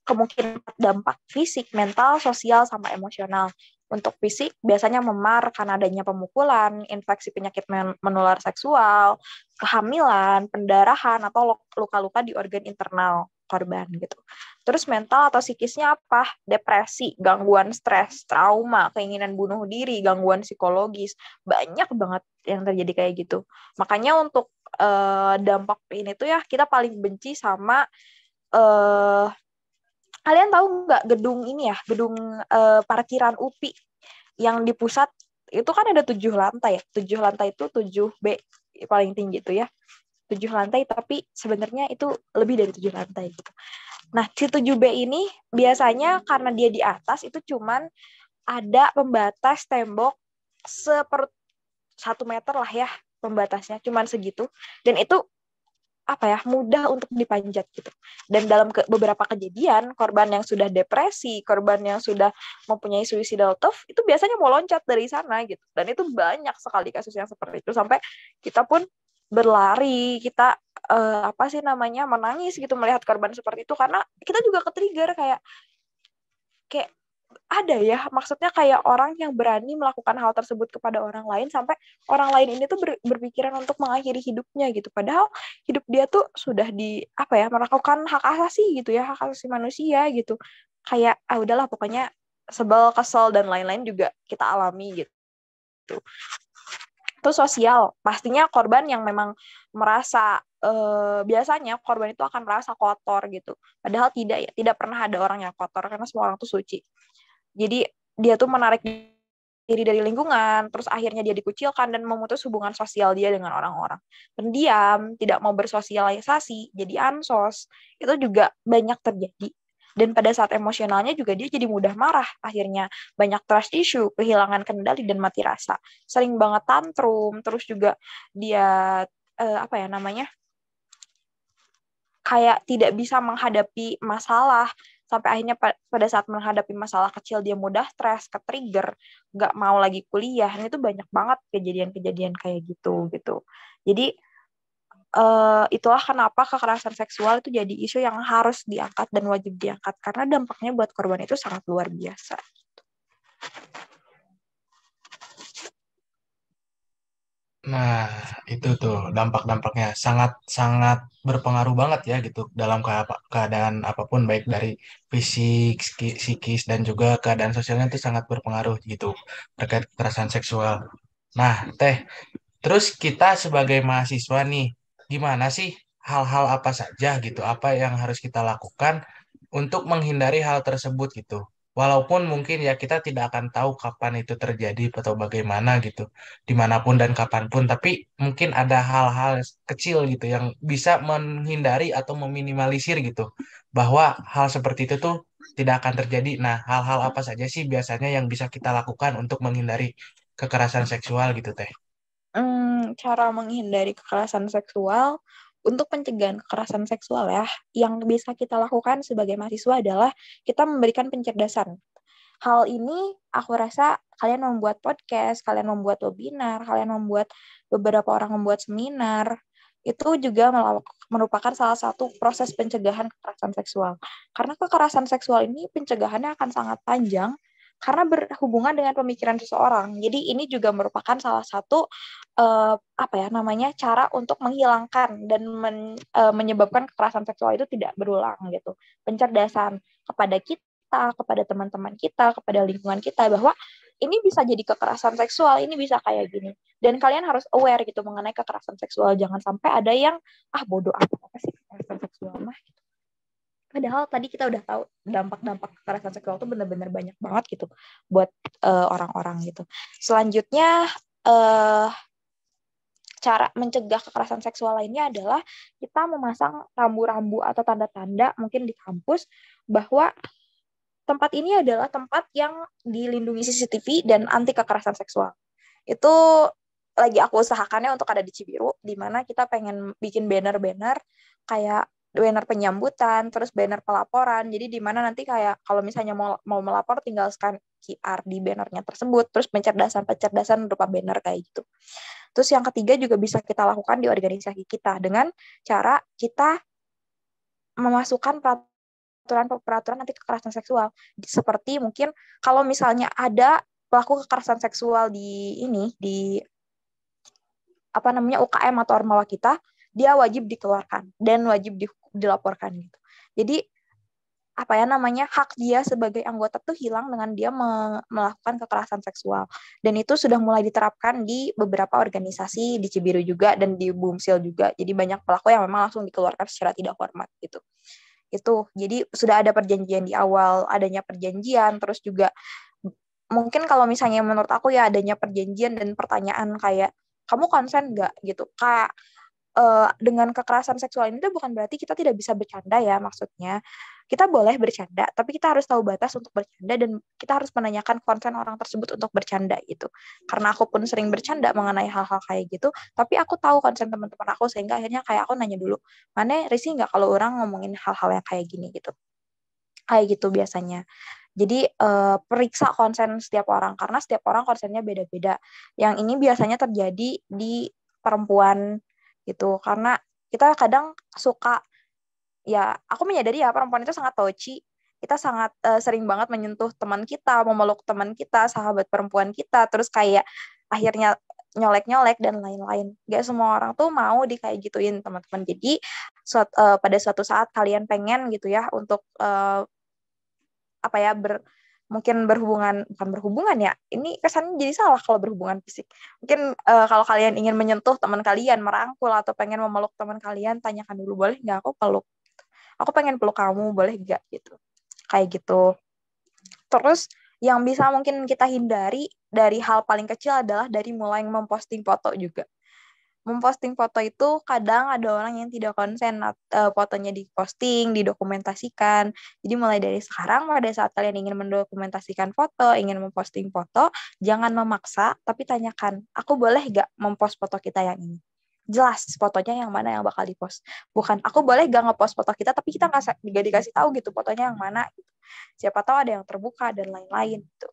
kemungkinan dampak fisik, mental, sosial, sama emosional. Untuk fisik, biasanya memar karena adanya pemukulan, infeksi penyakit menular seksual, kehamilan, pendarahan, atau luka-luka di organ internal korban gitu. Terus mental atau psikisnya apa? Depresi, gangguan stres, trauma, keinginan bunuh diri, gangguan psikologis. Banyak banget yang terjadi kayak gitu. Makanya untuk dampak ini tuh ya, kita paling benci sama kalian tahu nggak gedung ini ya, gedung parkiran UPI yang di pusat itu kan ada 7 lantai ya. 7 lantai itu 7B paling tinggi itu ya. 7 lantai tapi sebenarnya itu lebih dari 7 lantai gitu. Nah, si 7B ini biasanya karena dia di atas itu cuman ada pembatas tembok 1 meter lah ya pembatasnya, cuman segitu. Dan itu mudah untuk dipanjat gitu. Dan dalam beberapa kejadian, korban yang sudah depresi, korban yang sudah mempunyai suicidal thought, itu biasanya mau loncat dari sana gitu. Dan itu banyak sekali kasus yang seperti itu, sampai kita pun berlari, kita menangis gitu melihat korban seperti itu, karena kita juga ke-trigger kayak ada ya, maksudnya kayak orang yang berani melakukan hal tersebut kepada orang lain sampai orang lain ini tuh berpikiran untuk mengakhiri hidupnya gitu. Padahal hidup dia tuh sudah melakukan hak asasi gitu ya, hak asasi manusia gitu. Kayak udahlah pokoknya sebel, kesel dan lain-lain juga kita alami gitu. Itu sosial. Pastinya korban yang memang merasa biasanya korban itu akan merasa kotor gitu. Padahal tidak ya, tidak pernah ada orang yang kotor karena semua orang tuh suci. Jadi dia tuh menarik diri dari lingkungan, terus akhirnya dia dikucilkan dan memutus hubungan sosial dia dengan orang-orang. Pendiam, tidak mau bersosialisasi, jadi ansos. Itu juga banyak terjadi. Dan pada saat emosionalnya juga dia jadi mudah marah. Akhirnya banyak trust issue, kehilangan kendali dan mati rasa. Sering banget tantrum, terus juga dia kayak tidak bisa menghadapi masalah. Sampai akhirnya pada saat menghadapi masalah kecil dia mudah stres, ke-trigger, nggak mau lagi kuliah. Ini tuh banyak banget kejadian-kejadian kayak gitu. Jadi itulah kenapa kekerasan seksual itu jadi isu yang harus diangkat dan wajib diangkat. Karena dampaknya buat korban itu sangat luar biasa. Nah, itu tuh dampak-dampaknya sangat-sangat berpengaruh banget ya gitu dalam keadaan apapun, baik dari fisik, psikis, dan juga keadaan sosialnya itu sangat berpengaruh gitu terkait kekerasan seksual. Nah, terus kita sebagai mahasiswa nih, gimana sih hal-hal apa saja gitu, apa yang harus kita lakukan untuk menghindari hal tersebut gitu. Walaupun mungkin ya kita tidak akan tahu kapan itu terjadi atau bagaimana gitu, dimanapun dan kapanpun, tapi mungkin ada hal-hal kecil gitu yang bisa menghindari atau meminimalisir gitu, bahwa hal seperti itu tuh tidak akan terjadi. Nah, hal-hal apa saja sih biasanya yang bisa kita lakukan untuk menghindari kekerasan seksual gitu, Teh? Cara menghindari kekerasan seksual, untuk pencegahan kekerasan seksual ya, yang bisa kita lakukan sebagai mahasiswa adalah kita memberikan pencerdasan. Hal ini aku rasa kalian membuat podcast, kalian membuat webinar, kalian membuat beberapa orang membuat seminar, itu juga merupakan salah satu proses pencegahan kekerasan seksual. Karena kekerasan seksual ini pencegahannya akan sangat panjang, karena berhubungan dengan pemikiran seseorang. Jadi ini juga merupakan salah satu cara untuk menghilangkan dan menyebabkan kekerasan seksual itu tidak berulang gitu. Pencerdasan kepada kita, kepada teman-teman kita, kepada lingkungan kita, bahwa ini bisa jadi kekerasan seksual, ini bisa kayak gini. Dan kalian harus aware gitu mengenai kekerasan seksual. Jangan sampai ada yang bodoh apa sih kekerasan seksual mah gitu. Padahal tadi kita udah tahu dampak-dampak kekerasan seksual itu benar-benar banyak banget gitu buat orang-orang gitu. Selanjutnya cara mencegah kekerasan seksual lainnya adalah kita memasang rambu-rambu atau tanda-tanda mungkin di kampus bahwa tempat ini adalah tempat yang dilindungi CCTV dan anti kekerasan seksual. Itu lagi aku usahakannya untuk ada di Cibiru, di mana kita pengen bikin banner-banner kayak banner penyambutan, terus banner pelaporan. Jadi di mana nanti kayak kalau misalnya mau melapor tinggal scan QR di bannernya tersebut, terus pencerdasan berupa banner kayak gitu. Terus yang ketiga juga bisa kita lakukan di organisasi kita dengan cara kita memasukkan peraturan anti kekerasan seksual. Seperti mungkin kalau misalnya ada pelaku kekerasan seksual di UKM atau ormawa kita, dia wajib dikeluarkan dan wajib dilaporkan gitu. Jadi hak dia sebagai anggota tuh hilang dengan dia melakukan kekerasan seksual. Dan itu sudah mulai diterapkan di beberapa organisasi di Cibiru juga dan di Bumsil juga. Jadi banyak pelaku yang memang langsung dikeluarkan secara tidak hormat gitu. Itu jadi sudah ada perjanjian di awal, adanya perjanjian, terus juga mungkin kalau misalnya menurut aku ya adanya perjanjian dan pertanyaan kayak kamu konsen nggak gitu kak, dengan kekerasan seksual ini tuh bukan berarti kita tidak bisa bercanda ya, maksudnya kita boleh bercanda tapi kita harus tahu batas untuk bercanda dan kita harus menanyakan konsen orang tersebut untuk bercanda gitu. Karena aku pun sering bercanda mengenai hal-hal kayak gitu, tapi aku tahu konsen teman-teman aku sehingga akhirnya kayak aku nanya dulu, mana risih nggak kalau orang ngomongin hal-hal yang kayak gini gitu. Kayak gitu biasanya. Jadi periksa konsen setiap orang karena setiap orang konsennya beda-beda. Yang ini biasanya terjadi di perempuan gitu karena kita kadang suka ya, aku menyadari ya perempuan itu sangat touchy. Kita sangat sering banget menyentuh teman kita, memeluk teman kita, sahabat perempuan kita, terus kayak akhirnya nyolek-nyolek dan lain-lain. Gak semua orang tuh mau kayak gituin teman-teman. Jadi pada suatu saat kalian pengen gitu ya untuk mungkin bukan berhubungan ya, ini kesannya jadi salah kalau berhubungan fisik. Mungkin kalau kalian ingin menyentuh teman kalian, merangkul atau pengen memeluk teman kalian, tanyakan dulu, boleh nggak aku peluk? Aku pengen peluk kamu, boleh nggak gitu? Kayak gitu. Terus yang bisa mungkin kita hindari dari hal paling kecil adalah dari mulai memposting foto juga. Memposting foto itu kadang ada orang yang tidak konsen fotonya diposting, didokumentasikan. Jadi mulai dari sekarang pada saat kalian ingin mendokumentasikan foto, ingin memposting foto, jangan memaksa, tapi tanyakan, aku boleh gak mempost foto kita yang ini? Jelas fotonya yang mana yang bakal dipost. Bukan, aku boleh gak ngepost foto kita, tapi kita gak dikasih tahu gitu fotonya yang mana. Gitu. Siapa tahu ada yang terbuka dan lain-lain gitu.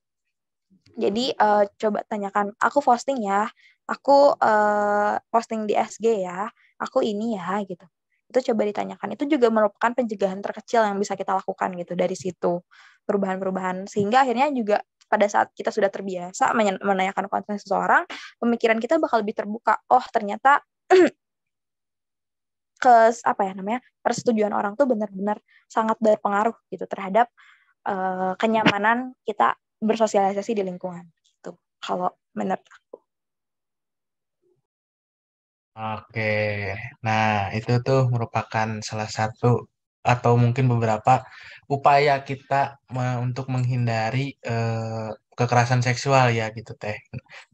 Jadi coba tanyakan, aku posting ya, aku posting di SG ya, aku ini ya gitu. Itu coba ditanyakan. Itu juga merupakan pencegahan terkecil yang bisa kita lakukan gitu dari situ. Perubahan-perubahan sehingga akhirnya juga pada saat kita sudah terbiasa menanyakan konten seseorang, pemikiran kita bakal lebih terbuka. Oh, ternyata persetujuan orang tuh benar-benar sangat berpengaruh gitu terhadap kenyamanan kita bersosialisasi di lingkungan gitu. Kalau menurut aku. Oke, nah itu tuh merupakan salah satu atau mungkin beberapa upaya kita untuk menghindari kekerasan seksual ya gitu Teh.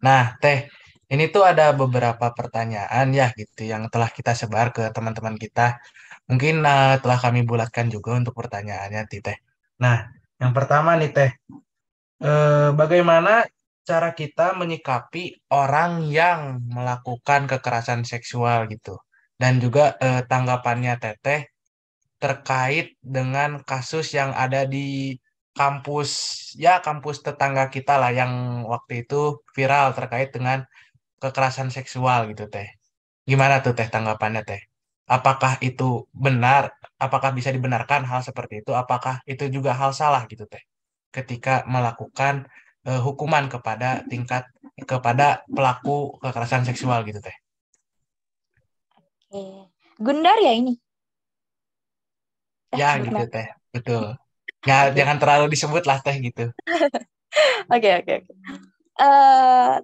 Nah Teh, ini tuh ada beberapa pertanyaan ya gitu yang telah kita sebar ke teman-teman kita. Mungkin telah kami bulatkan juga untuk pertanyaannya Teh. Nah, yang pertama nih Teh, bagaimana cara kita menyikapi orang yang melakukan kekerasan seksual gitu? Dan juga tanggapannya Teteh terkait dengan kasus yang ada di kampus, ya kampus tetangga kita lah yang waktu itu viral terkait dengan kekerasan seksual gitu Teh. Gimana tuh Teh tanggapannya Teh? Apakah itu benar? Apakah bisa dibenarkan hal seperti itu? Apakah itu juga hal salah gitu Teh? Ketika melakukan hukuman kepada pelaku kekerasan seksual gitu Teh. Gundar ya ini? Ya gitu Teh, betul. Ya, jangan terlalu disebut lah Teh gitu. Oke.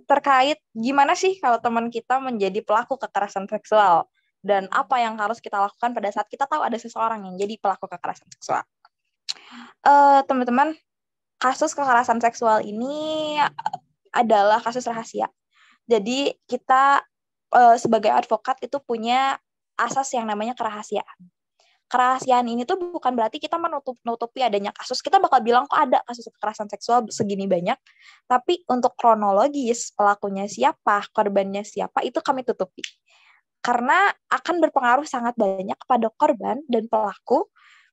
Terkait gimana sih kalau teman kita menjadi pelaku kekerasan seksual dan apa yang harus kita lakukan pada saat kita tahu ada seseorang yang jadi pelaku kekerasan seksual. Teman-teman, kasus kekerasan seksual ini adalah kasus rahasia. Jadi kita sebagai advokat itu punya asas yang namanya kerahasiaan. Kerahasiaan ini tuh bukan berarti kita menutupi adanya kasus. Kita bakal bilang kok ada kasus kekerasan seksual segini banyak, tapi untuk kronologis pelakunya siapa, korbannya siapa, itu kami tutupi. Karena akan berpengaruh sangat banyak kepada korban dan pelaku.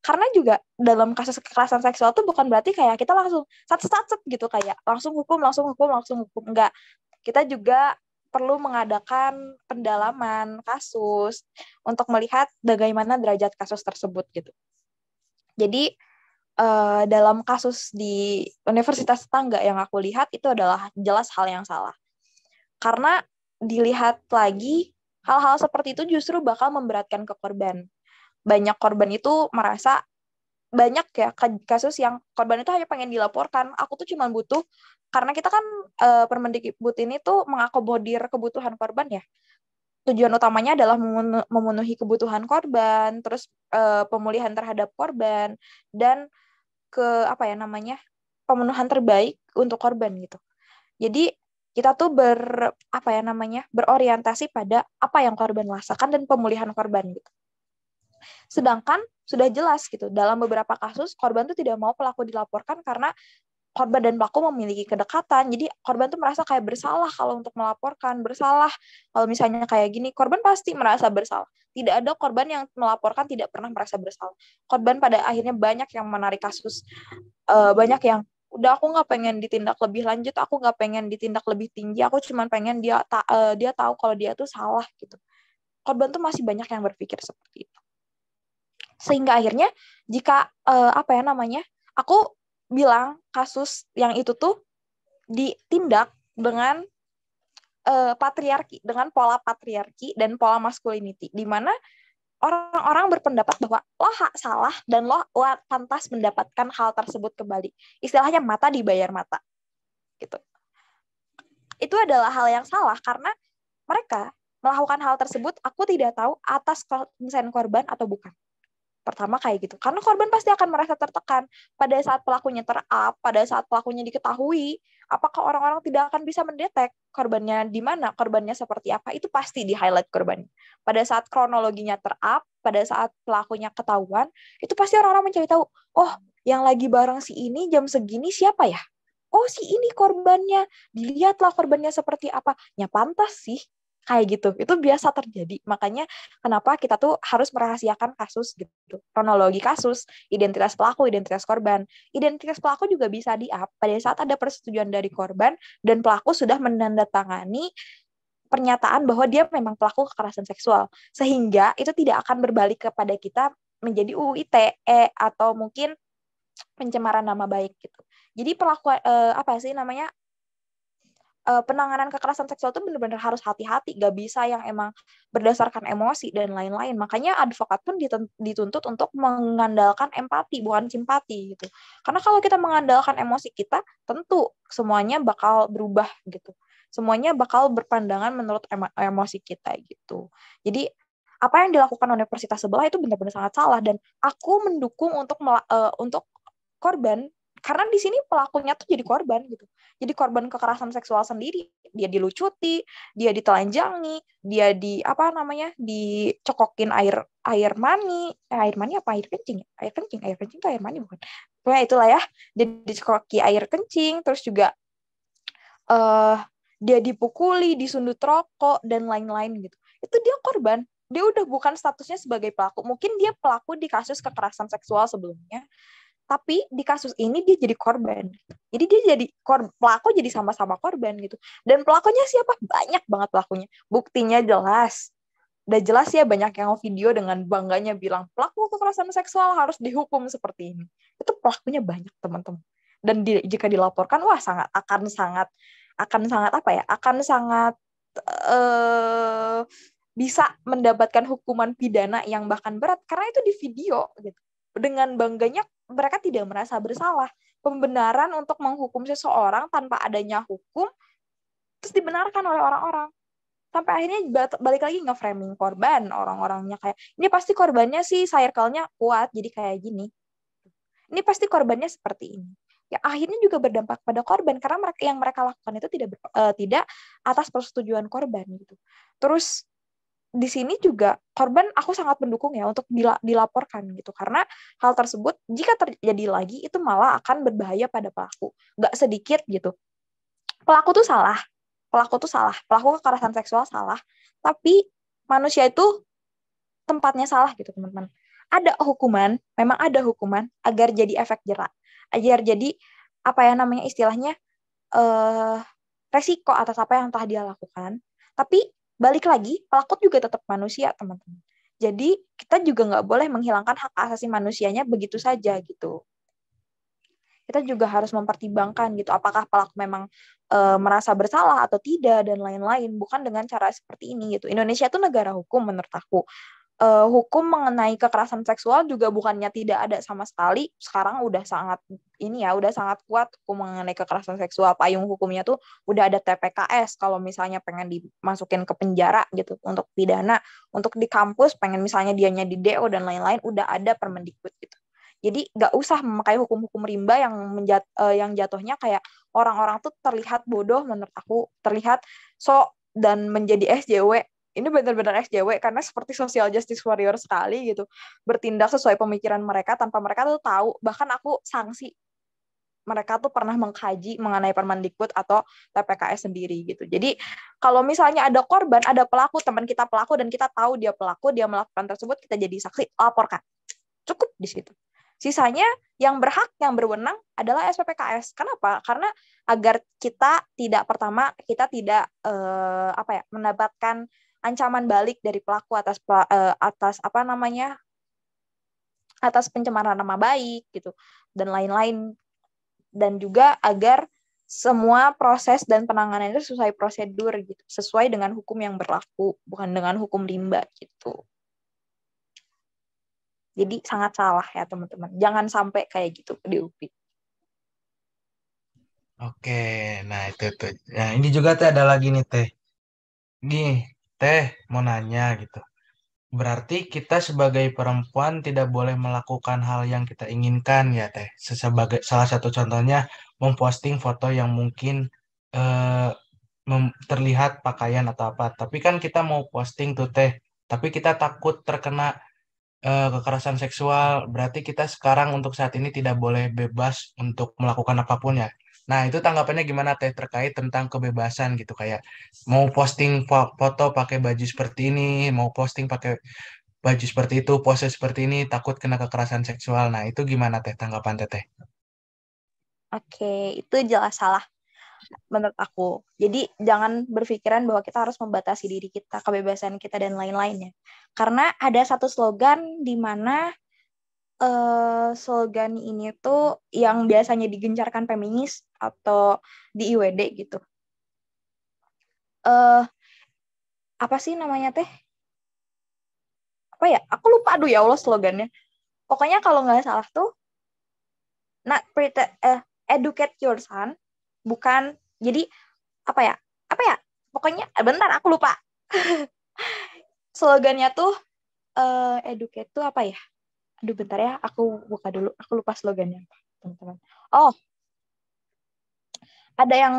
Karena juga dalam kasus kekerasan seksual tuh bukan berarti kayak kita langsung sat gitu, kayak langsung hukum. Enggak. Kita juga perlu mengadakan pendalaman kasus untuk melihat bagaimana derajat kasus tersebut gitu. Jadi dalam kasus di universitas tetangga yang aku lihat itu adalah jelas hal yang salah. Karena dilihat lagi hal-hal seperti itu justru bakal memberatkan ke korban. Banyak korban itu merasa banyak ya kasus yang korban itu hanya pengen dilaporkan. Aku tuh cuma butuh, karena kita kan Permendikbud ini tuh mengakomodir kebutuhan korban ya. Tujuan utamanya adalah memenuhi kebutuhan korban, terus pemulihan terhadap korban, dan pemenuhan terbaik untuk korban gitu. Jadi kita tuh berorientasi pada apa yang korban rasakan dan pemulihan korban gitu. Sedangkan sudah jelas gitu, dalam beberapa kasus korban tuh tidak mau pelaku dilaporkan karena korban dan pelaku memiliki kedekatan. Jadi korban tuh merasa kayak bersalah kalau untuk melaporkan, bersalah kalau misalnya kayak gini, korban pasti merasa bersalah. Tidak ada korban yang melaporkan tidak pernah merasa bersalah. Korban pada akhirnya banyak yang menarik kasus, banyak yang udah aku nggak pengen ditindak lebih lanjut, aku nggak pengen ditindak lebih tinggi, aku cuma pengen dia tahu kalau dia tuh salah gitu. Korban tuh masih banyak yang berpikir seperti itu. Sehingga akhirnya jika aku bilang kasus yang itu tuh ditindak dengan patriarki, dengan pola patriarki dan pola masculinity, di mana orang-orang berpendapat bahwa lo salah dan lo pantas mendapatkan hal tersebut kembali. Istilahnya mata dibayar mata. Gitu. Itu adalah hal yang salah karena mereka melakukan hal tersebut, aku tidak tahu atas konsen korban atau bukan. Pertama kayak gitu. Karena korban pasti akan merasa tertekan pada saat pelakunya pada saat pelakunya diketahui, apakah orang-orang tidak akan bisa mendetek korbannya di mana, korbannya seperti apa, itu pasti di-highlight korbannya. Pada saat kronologinya pada saat pelakunya ketahuan, itu pasti orang-orang mencari tahu, oh, yang lagi bareng si ini jam segini siapa ya? Oh, si ini korbannya. Dilihatlah korbannya seperti apa. Ya pantas sih. Kayak gitu, itu biasa terjadi. Makanya kenapa kita tuh harus merahasiakan kasus gitu. Kronologi kasus, identitas pelaku, identitas korban. Identitas pelaku juga bisa di-up pada saat ada persetujuan dari korban dan pelaku sudah menandatangani pernyataan bahwa dia memang pelaku kekerasan seksual. Sehingga itu tidak akan berbalik kepada kita menjadi UU ITE atau mungkin pencemaran nama baik gitu. Jadi penanganan kekerasan seksual itu benar-benar harus hati-hati, gak bisa yang emang berdasarkan emosi dan lain-lain. Makanya advokat pun dituntut untuk mengandalkan empati, bukan simpati gitu. Karena kalau kita mengandalkan emosi kita, tentu semuanya bakal berubah gitu. Semuanya bakal berpandangan menurut emosi kita gitu. Jadi apa yang dilakukan universitas sebelah itu benar-benar sangat salah, dan aku mendukung untuk korban. Karena di sini pelakunya tuh jadi korban gitu. Jadi korban kekerasan seksual sendiri. Dia dilucuti, dia ditelanjangi, dia dicokokin air mani. Air mani apa air kencing? Air kencing tuh air mani bukan? Pokoknya itulah ya. Dia dicokoki air kencing, terus juga dia dipukuli, disundut rokok, dan lain-lain gitu. Itu dia korban. Dia udah bukan statusnya sebagai pelaku. Mungkin dia pelaku di kasus kekerasan seksual sebelumnya, tapi di kasus ini dia jadi korban. Jadi dia jadi pelaku, jadi sama-sama korban gitu. Dan pelakunya siapa? Banyak banget pelakunya. Buktinya jelas. Udah jelas ya, banyak yang video dengan bangganya bilang pelaku kekerasan seksual harus dihukum seperti ini. Itu pelakunya banyak, teman-teman. Dan jika dilaporkan, wah akan sangat bisa mendapatkan hukuman pidana yang bahkan berat karena itu di video gitu. Dengan bangganya mereka tidak merasa bersalah. Pembenaran untuk menghukum seseorang tanpa adanya hukum terus dibenarkan oleh orang-orang. Sampai akhirnya balik lagi nge-framing korban, orang-orangnya kayak ini pasti korbannya sih circle-nya kuat jadi kayak gini. Ini pasti korbannya seperti ini. ya akhirnya juga berdampak pada korban karena yang mereka lakukan itu tidak atas persetujuan korban gitu. Terus di sini juga korban aku sangat mendukung ya untuk dilaporkan gitu karena hal tersebut jika terjadi lagi itu malah akan berbahaya pada pelaku. Nggak sedikit gitu. Pelaku tuh salah, pelaku kekerasan seksual salah, tapi manusia itu tempatnya salah gitu teman-teman. Memang ada hukuman agar jadi efek jerak, agar jadi istilahnya resiko atas apa yang telah dia lakukan. Tapi balik lagi, pelaku juga tetap manusia teman-teman. Jadi kita juga nggak boleh menghilangkan hak asasi manusianya begitu saja gitu. Kita juga harus mempertimbangkan gitu, apakah pelaku memang merasa bersalah atau tidak dan lain-lain, bukan dengan cara seperti ini gitu. Indonesia itu negara hukum menurut aku. Hukum mengenai kekerasan seksual juga bukannya tidak ada sama sekali. Sekarang udah sangat kuat hukum mengenai kekerasan seksual. Payung hukumnya tuh udah ada TPKS kalau misalnya pengen dimasukin ke penjara gitu untuk pidana, untuk di kampus pengen misalnya dianya di DO dan lain-lain udah ada Permendikbud gitu. Jadi nggak usah memakai hukum-hukum rimba yang jatuhnya kayak orang-orang tuh terlihat bodoh menurut aku, terlihat sok dan menjadi SJW. Ini benar-benar SJW karena seperti social justice warrior sekali gitu. Bertindak sesuai pemikiran mereka tanpa mereka tuh tahu. Bahkan aku sanksi mereka tuh pernah mengkaji mengenai Permendikbud atau TPKS sendiri gitu. Jadi kalau misalnya ada korban, ada pelaku, teman kita pelaku dan kita tahu dia pelaku, dia melakukan tersebut, kita jadi saksi, laporkan. Cukup di situ. Sisanya yang berhak, yang berwenang adalah SPPKS. Kenapa? Karena agar kita tidak mendapatkan ancaman balik dari pelaku atas pencemaran nama baik gitu dan lain-lain, dan juga agar semua proses dan penanganan itu sesuai prosedur gitu, sesuai dengan hukum yang berlaku, bukan dengan hukum rimba gitu. Jadi sangat salah ya teman-teman. Jangan sampai kayak gitu di UPI. Oke, nah itu tuh. Nah ini juga teh ada lagi nih teh. Nih teh mau nanya gitu. Berarti kita sebagai perempuan tidak boleh melakukan hal yang kita inginkan ya teh. Sebagai salah satu contohnya memposting foto yang mungkin eh, terlihat pakaian atau apa. Tapi kan kita mau posting tuh teh. Tapi kita takut terkena kekerasan seksual, berarti kita sekarang untuk saat ini tidak boleh bebas untuk melakukan apapun ya. Nah, itu tanggapannya gimana Teh terkait tentang kebebasan gitu kayak mau posting foto pakai baju seperti ini, mau posting pakai baju seperti itu, pose seperti ini, takut kena kekerasan seksual. Nah, itu gimana Teh tanggapan Teteh? Oke, itu jelas salah menurut aku. Jadi jangan berpikiran bahwa kita harus membatasi diri kita, kebebasan kita dan lain-lainnya. Karena ada satu slogan di mana slogan ini tuh yang biasanya digencarkan feminis atau di IWD gitu. Apa sih namanya teh? Apa ya? Aku lupa, aduh ya Allah slogannya. Pokoknya kalau nggak salah tuh, educate your son, bukan, jadi apa ya? Pokoknya bentar aku lupa. Slogannya tuh educate tuh apa ya? Aduh bentar ya, aku buka dulu. Aku lupa slogannya, teman-teman. Oh, ada yang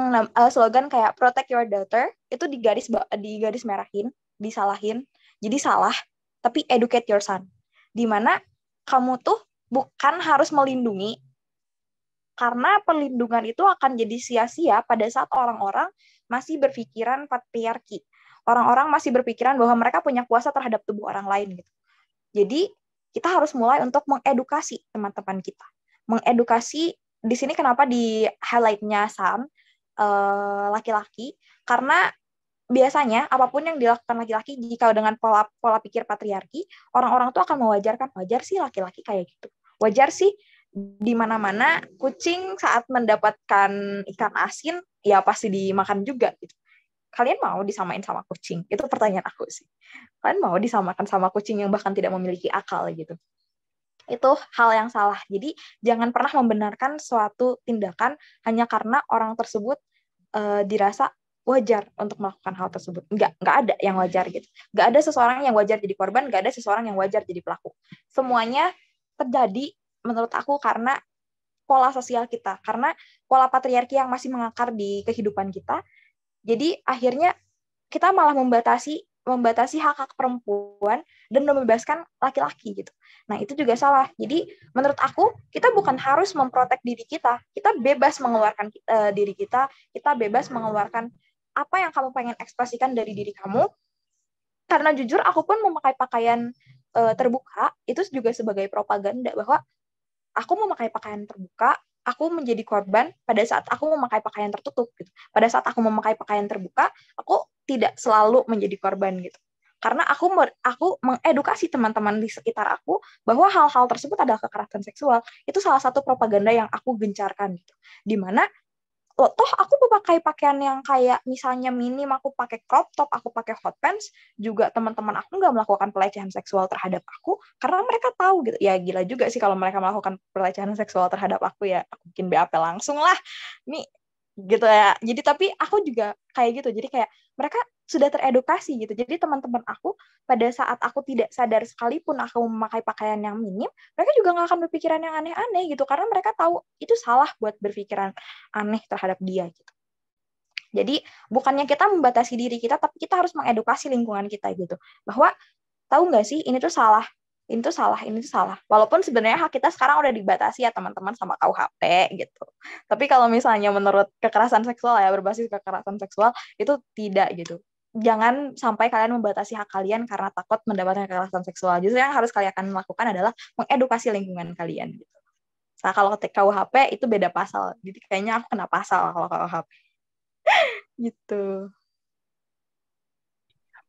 slogan kayak protect your daughter, itu di garis merahin, disalahin. Jadi salah, tapi educate your son. Di mana kamu tuh bukan harus melindungi, karena perlindungan itu akan jadi sia-sia pada saat orang-orang masih berpikiran patriarki. Orang-orang masih berpikiran bahwa mereka punya kuasa terhadap tubuh orang lain gitu. Jadi kita harus mulai untuk mengedukasi teman-teman kita. Mengedukasi di sini kenapa di highlight-nya Sam laki-laki, karena biasanya apapun yang dilakukan laki-laki jika dengan pola pikir patriarki, orang-orang tuh akan mewajarkan, wajar sih laki-laki kayak gitu. Wajar sih di mana-mana kucing saat mendapatkan ikan asin ya pasti dimakan juga gitu. Kalian mau disamain sama kucing? Itu pertanyaan aku sih. Kalian mau disamakan sama kucing yang bahkan tidak memiliki akal gitu? Itu hal yang salah. Jadi jangan pernah membenarkan suatu tindakan hanya karena orang tersebut dirasa wajar untuk melakukan hal tersebut. Nggak ada yang wajar gitu. Nggak ada seseorang yang wajar jadi korban, nggak ada seseorang yang wajar jadi pelaku. Semuanya terjadi menurut aku karena pola sosial kita, karena pola patriarki yang masih mengakar di kehidupan kita. Jadi akhirnya kita malah membatasi hak-hak perempuan dan membebaskan laki-laki gitu. Nah, itu juga salah. Jadi menurut aku, kita bukan harus memprotek diri kita. Kita bebas mengeluarkan diri kita bebas mengeluarkan apa yang kamu pengen ekspresikan dari diri kamu. Karena jujur aku pun memakai pakaian terbuka itu juga sebagai propaganda bahwa aku memakai pakaian terbuka, aku menjadi korban pada saat aku memakai pakaian tertutup gitu. Pada saat aku memakai pakaian terbuka, aku tidak selalu menjadi korban gitu. Karena aku mengedukasi teman-teman di sekitar aku bahwa hal-hal tersebut adalah kekerasan seksual. Itu salah satu propaganda yang aku gencarkan gitu. Di mana toh aku memakai pakaian yang kayak misalnya minim, aku pakai crop top, aku pakai hot pants, juga teman-teman aku nggak melakukan pelecehan seksual terhadap aku karena mereka tahu gitu. Ya gila juga sih kalau mereka melakukan pelecehan seksual terhadap aku, ya aku bikin BAP langsung lah nih gitu ya. Jadi tapi aku juga kayak gitu, jadi kayak mereka sudah teredukasi gitu. Jadi teman-teman aku pada saat aku tidak sadar sekalipun aku memakai pakaian yang minim, mereka juga nggak akan berpikiran yang aneh-aneh gitu, karena mereka tahu itu salah buat berpikiran aneh terhadap dia gitu. Jadi bukannya kita membatasi diri kita, tapi kita harus mengedukasi lingkungan kita gitu, bahwa tahu nggak sih ini tuh salah, ini tuh salah, ini tuh salah. Walaupun sebenarnya hak kita sekarang udah dibatasi ya teman-teman sama KUHP gitu. Tapi kalau misalnya menurut kekerasan seksual ya, berbasis kekerasan seksual itu tidak gitu. Jangan sampai kalian membatasi hak kalian karena takut mendapatkan kekerasan seksual. Justru yang harus kalian lakukan adalah mengedukasi lingkungan kalian gitu. Nah, kalau KUHP itu beda pasal. Jadi kayaknya aku kena pasal kalau KUHP. Gitu.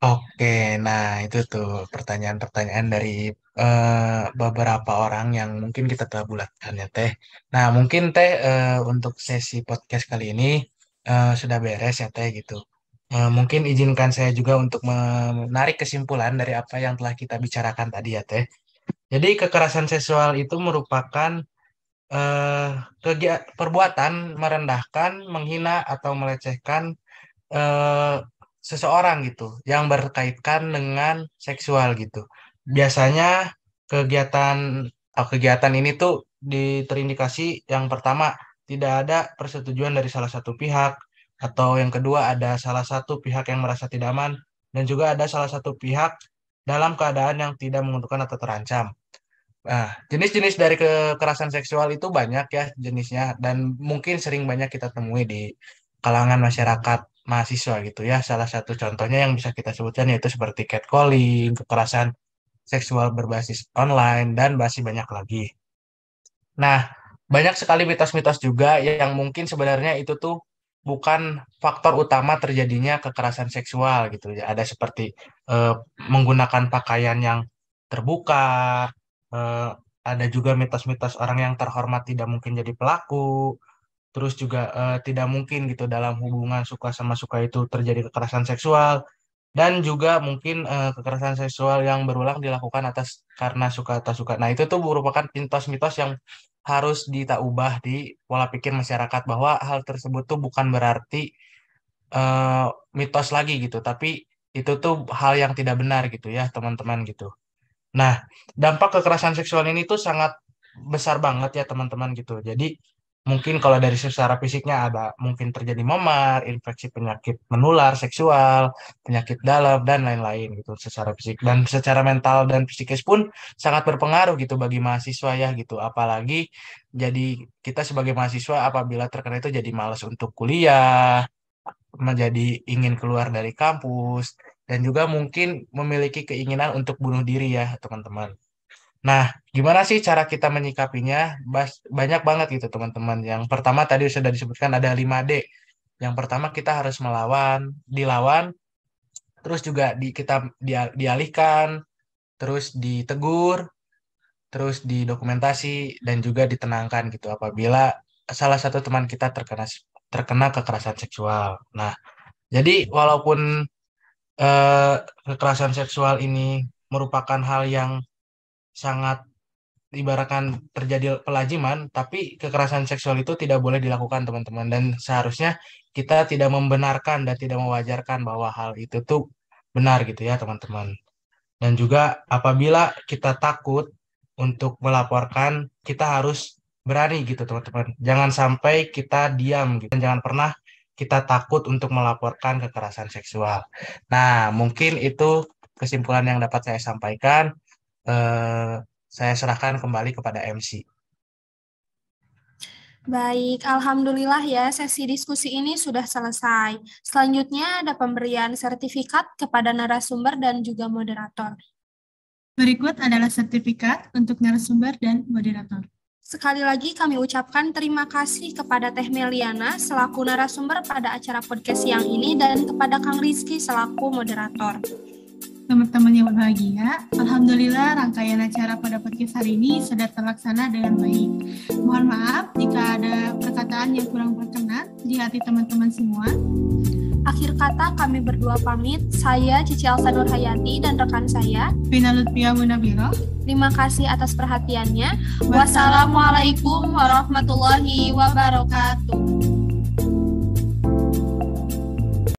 Oke, nah itu tuh pertanyaan-pertanyaan dari beberapa orang yang mungkin kita telah bulatkan ya Teh. Nah mungkin Teh untuk sesi podcast kali ini sudah beres ya Teh gitu. Mungkin izinkan saya juga untuk menarik kesimpulan dari apa yang telah kita bicarakan tadi ya Teh. Jadi kekerasan seksual itu merupakan perbuatan merendahkan, menghina atau melecehkan eh, seseorang gitu yang berkaitan dengan seksual gitu. Biasanya kegiatan kegiatan ini tuh terindikasi yang pertama tidak ada persetujuan dari salah satu pihak, atau yang kedua ada salah satu pihak yang merasa tidak aman, dan juga ada salah satu pihak dalam keadaan yang tidak menguntungkan atau terancam. Nah, jenis-jenis dari kekerasan seksual itu banyak ya jenisnya, dan mungkin sering banyak kita temui di kalangan masyarakat mahasiswa gitu ya. Salah satu contohnya yang bisa kita sebutkan yaitu seperti catcalling, kekerasan seksual berbasis online, dan masih banyak lagi. Nah, banyak sekali mitos-mitos juga yang mungkin sebenarnya itu tuh bukan faktor utama terjadinya kekerasan seksual gitu ya. Ada seperti eh, menggunakan pakaian yang terbuka, eh, ada juga mitos-mitos orang yang terhormat tidak mungkin jadi pelaku, terus juga tidak mungkin gitu dalam hubungan suka sama suka itu terjadi kekerasan seksual, dan juga mungkin kekerasan seksual yang berulang dilakukan atas karena suka atas suka. Nah, itu tuh merupakan mitos-mitos yang harus kita ubah di pola pikir masyarakat, bahwa hal tersebut tuh bukan berarti eh, mitos lagi gitu, tapi itu tuh hal yang tidak benar gitu ya, teman-teman gitu. Nah, dampak kekerasan seksual ini tuh sangat besar banget ya teman-teman gitu. Jadi mungkin kalau dari secara fisiknya ada mungkin terjadi memar, infeksi penyakit menular seksual, penyakit dalam dan lain-lain gitu secara fisik, dan secara mental dan psikis pun sangat berpengaruh gitu bagi mahasiswa ya gitu. Apalagi jadi kita sebagai mahasiswa apabila terkena itu jadi malas untuk kuliah, menjadi ingin keluar dari kampus, dan juga mungkin memiliki keinginan untuk bunuh diri ya teman-teman. Nah, gimana sih cara kita menyikapinya? Banyak banget gitu teman-teman. Yang pertama tadi sudah disebutkan ada 5D. Yang pertama kita harus melawan, dilawan, terus juga dialihkan, terus ditegur, terus didokumentasi, dan juga ditenangkan gitu apabila salah satu teman kita terkena kekerasan seksual. Nah, jadi walaupun eh, kekerasan seksual ini merupakan hal yang sangat ibaratkan terjadi pelajiman, tapi kekerasan seksual itu tidak boleh dilakukan teman-teman, dan seharusnya kita tidak membenarkan dan tidak mewajarkan bahwa hal itu tuh benar gitu ya teman-teman. Dan juga apabila kita takut untuk melaporkan, kita harus berani gitu teman-teman. Jangan sampai kita diam gitu. Dan jangan pernah kita takut untuk melaporkan kekerasan seksual. Nah, mungkin itu kesimpulan yang dapat saya sampaikan. Saya serahkan kembali kepada MC. Baik, alhamdulillah ya sesi diskusi ini sudah selesai. Selanjutnya ada pemberian sertifikat kepada narasumber dan juga moderator. Berikut adalah sertifikat untuk narasumber dan moderator. Sekali lagi kami ucapkan terima kasih kepada Teh Meliana selaku narasumber pada acara podcast yang ini dan kepada Kang Rizky selaku moderator. Teman-teman yang berbahagia, alhamdulillah rangkaian acara pada podcast hari ini sudah terlaksana dengan baik. Mohon maaf jika ada perkataan yang kurang berkenan di hati teman-teman semua. Akhir kata kami berdua pamit, saya Cici Elsa Nurhayati dan rekan saya Vina Lutfia Munabiro. Terima kasih atas perhatiannya. Wassalamualaikum warahmatullahi wabarakatuh.